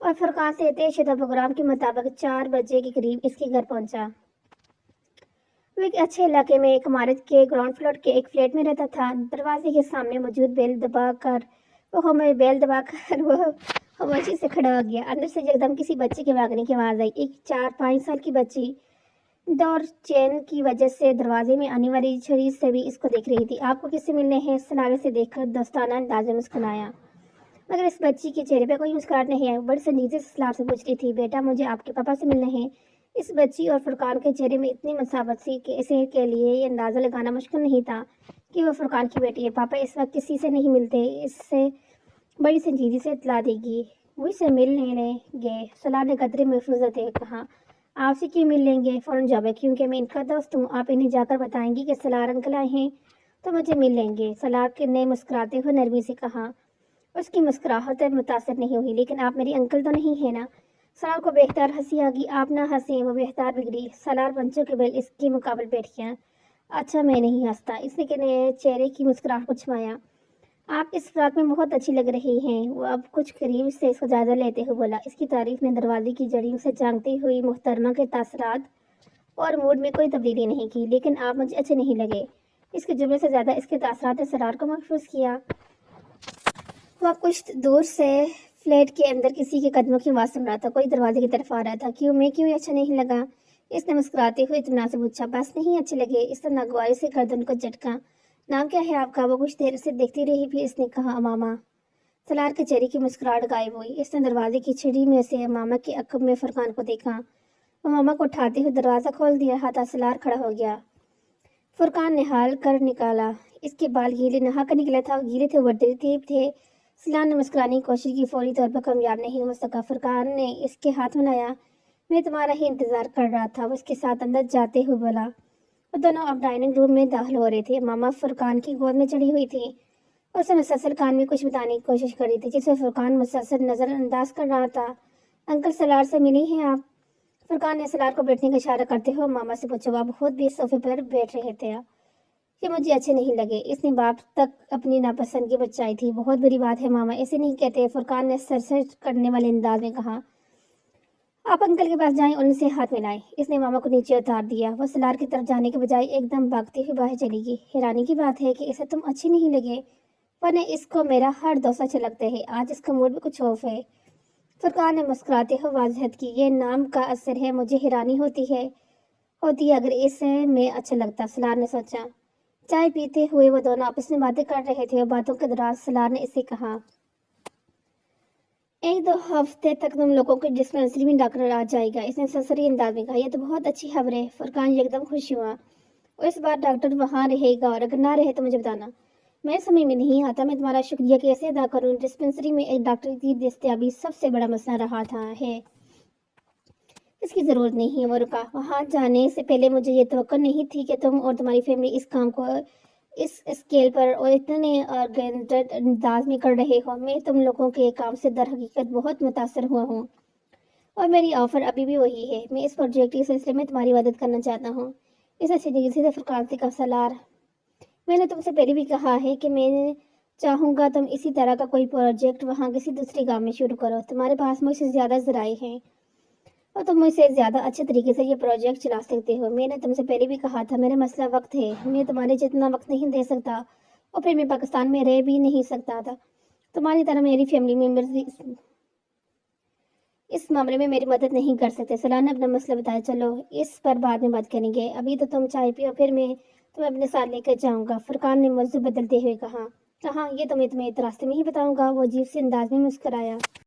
اور فرقان سے طے شدہ پروگرام کے مطابق 4 بجے کے قریب اس کے گھر پہنچا۔ وہ ایک اچھے علاقے میں ایک عمارت کے گراؤنڈ فلور کے ایک فلیٹ میں رہتا تھا۔ دروازے کے سامنے موجود بیل دبا کر وہ خاموشی سے کھڑا ہو گیا۔ اندر سے یکدم کسی بچے کے بھاگنے کی آواز آئی۔ ایک 4-5 سال کی بچی ڈور چین کی وجہ سے دروازے میں آنے والی چھڑی سے بھی اس کو دیکھ رہی تھی۔ آپ کو کس سے ملنے ہیں؟ سلار سے دیکھ کر دوستانہ انداز میں مسکرایا مگر اس بچی کے چہرے پہ کوئی مسکراہٹ نہیں آئی۔ بڑی سنجیدگی سے سلار سے پوچھ رہی تھی، بیٹا مجھے آپ کے پاپا سے ملنا ہے۔ اس بچی اور فرقان کے چہرے میں اتنی مساوات تھی کہ اسے کے لیے یہ اندازہ لگانا مشکل نہیں تھا کہ وہ فرقان کی بیٹی ہے۔ پاپا اس وقت کسی سے نہیں ملتے، اس سے بڑی سنجیدگی سے اطلاع دے گی۔ وہ اسے مل لیں گے، سلار نے قدرے محفوظ ہوتے ہوئے کہا۔ آپ سے کیوں مل لیں گے؟ فوراً جواب ہے کیونکہ میں ان کا دوست ہوں۔ آپ انہیں جا کر بتائیں گی کہ سلار انکل آئے ہیں تو مجھے مل لیں گے، سلار نے مسکراتے ہوئے نرمی سے کہا۔ اس کی مسکراہٹ متاثر نہیں ہوئی۔ لیکن آپ میری انکل تو نہیں ہیں نا؟ سلار کو بہتر ہنسی آ گئی۔ آپ نہ ہنسیں، وہ بہتر بگڑی۔ سلار پنچوں کے بل اس کے مقابل بیٹھ گیا۔ اچھا میں نہیں ہنستا، اس نے چہرے کی مسکراہٹ کو چھپایا۔ آپ اس فراق میں بہت اچھی لگ رہی ہیں۔ وہ اب کچھ قریب سے اس کو جائزہ لیتے ہوئے بولا۔ اس کی تعریف نے دروازے کی جڑی سے جھانکتی ہوئی محترمہ کے تاثرات اور موڈ میں کوئی تبدیلی نہیں کی۔ لیکن آپ مجھے اچھے نہیں لگے۔ اس کے جملے سے زیادہ اس کے تاثرات نے سلار کو محفوظ کیا۔ وہ کچھ دور سے فلیٹ کے اندر کسی کے قدموں کی آواز سن رہا تھا۔ کوئی دروازے کی طرف آ رہا تھا۔ کیوں اچھا نہیں لگا؟ اس نے مسکراتے ہوئے اطمینان سے پوچھا۔ بس نہیں اچھے لگے۔ اس نے ناگواری سے گردن کو جھٹکا۔ نام کیا ہے آپ کا؟ وہ کچھ دیر اسے دیکھتی رہی، پھر اس نے کہا امامہ۔ سلار کے چہرے کی مسکراہٹ غائب ہوئی۔ اس نے دروازے کی چھڑی میں سے امامہ کے عقب میں فرقان کو دیکھا۔ امامہ کو اٹھاتے ہوئے دروازہ کھول دیا رہا تھا۔ سلار کھڑا ہو گیا۔ فرقان نہال کر نکالا۔ اس کے بال نہا کر نکلا تھا، گیلے تھے، وردی تھے۔ سلار نے مسکرانے کی کوشش کی، فوری طور پر کامیاب نہیں ہو سکا۔ فرقان نے اس کے ہاتھ ملایا۔ میں تمہارا ہی انتظار کر رہا تھا، وہ اس کے ساتھ اندر جاتے ہوئے بولا۔ وہ دونوں اب ڈائننگ روم میں داخل ہو رہے تھے۔ ماما فرقان کی گود میں چڑھی ہوئی تھی اور اسے مسلسل کان میں کچھ بتانے کی کوشش کر رہی تھی جسے فرقان مسلسل نظر انداز کر رہا تھا۔ انکل سلار سے ملی ہیں آپ؟ فرقان نے سلار کو بیٹھنے کا اشارہ کرتے ہوئے ماما سے پوچھا۔ وہ خود بھی صوفے پر بیٹھ رہے تھے۔ یہ مجھے اچھے نہیں لگے۔ اس نے باپ تک اپنی ناپسندگی بچائی تھی۔ بہت بری بات ہے ماما، ایسے نہیں کہتے، فرقان نے سرسٹ کرنے والے انداز میں کہا۔ آپ انکل کے پاس جائیں اور ان سے ہاتھ ملائیں۔ اس نے ماما کو نیچے اتار دیا۔ وہ سلار کی طرف جانے کے بجائے ایک دم بھاگتی ہوئی باہر چلی گئی۔ حیرانی کی بات ہے کہ اسے تم اچھے نہیں لگے، ورنہ اس کو میرا ہر دوست اچھا لگتا ہے۔ آج اس کا موڈ بھی کچھ آف ہے۔ فرقان نے مسکراتے ہوئے وضاحت کی۔ یہ نام کا اثر ہے، مجھے حیرانی ہوتی اگر اسے میں اچھا لگتا، سلار نے سوچا۔ چائے پیتے ہوئے وہ دونوں آپس میں باتیں کر رہے تھے اور باتوں کے دوران سلار نے اسے کہا، 1-2 ہفتے تک تم لوگوں کی ڈسپنسری میں ڈاکٹر آ جائے گا۔ اس نے سرسری انداز میں کہا۔ یہ تو بہت اچھی خبر ہے۔ فرقان یکدم خوش ہوا۔ اور اس بار ڈاکٹر وہاں رہے گا اور اگر نہ رہے تو مجھے بتانا۔ میں سمجھ میں نہیں آتا میں تمہارا شکریہ کیسے ادا کروں۔ ڈسپنسری میں ایک ڈاکٹر کی دستیابی سب سے بڑا مسئلہ رہا ہے۔ اس کی ضرورت نہیں ہے۔ وہ رکا۔ وہاں جانے سے پہلے مجھے یہ توقع نہیں تھی کہ تم اور تمہاری فیملی اس کام کو اس اسکیل پر اور اتنے آرگنائزڈ انداز میں کر رہے ہو۔ میں تم لوگوں کے کام سے در حقیقت بہت متاثر ہوا ہوں اور میری آفر ابھی بھی وہی ہے۔ میں اس پروجیکٹ کے سلسلے میں تمہاری مدد کرنا چاہتا ہوں۔ اس نے سنجیدگی سے فرقان سے کہا، سلار میں نے تم سے پہلے بھی کہا ہے کہ میں چاہوں گا تم اسی طرح کا کوئی پروجیکٹ وہاں کسی دوسری گاؤں میں شروع کرو۔ تمہارے پاس مجھ سے زیادہ ذرائع ہیں اور تم مجھ سے زیادہ اچھے طریقے سے یہ پروجیکٹ چلا سکتے ہو۔ میں نے تم سے پہلے بھی کہا تھا میرا مسئلہ وقت ہے۔ میں تمہارے جتنا وقت نہیں دے سکتا اور پھر میں پاکستان میں رہ بھی نہیں سکتا تھا۔ تمہاری طرح میری فیملی ممبرز اس معاملے میں میری مدد نہیں کر سکتے۔ سلار نے اپنا مسئلہ بتایا۔ چلو اس پر بعد میں بات کریں گے، ابھی تو تم چائے پیو، پھر میں تمہیں اپنے ساتھ لے کر جاؤں گا۔ فرقان نے موضوع بدلتے ہوئے کہا، یہ تو میں تمہیں راستے میں ہی بتاؤں گا۔ وہ عجیب سے انداز میں مسکرایا۔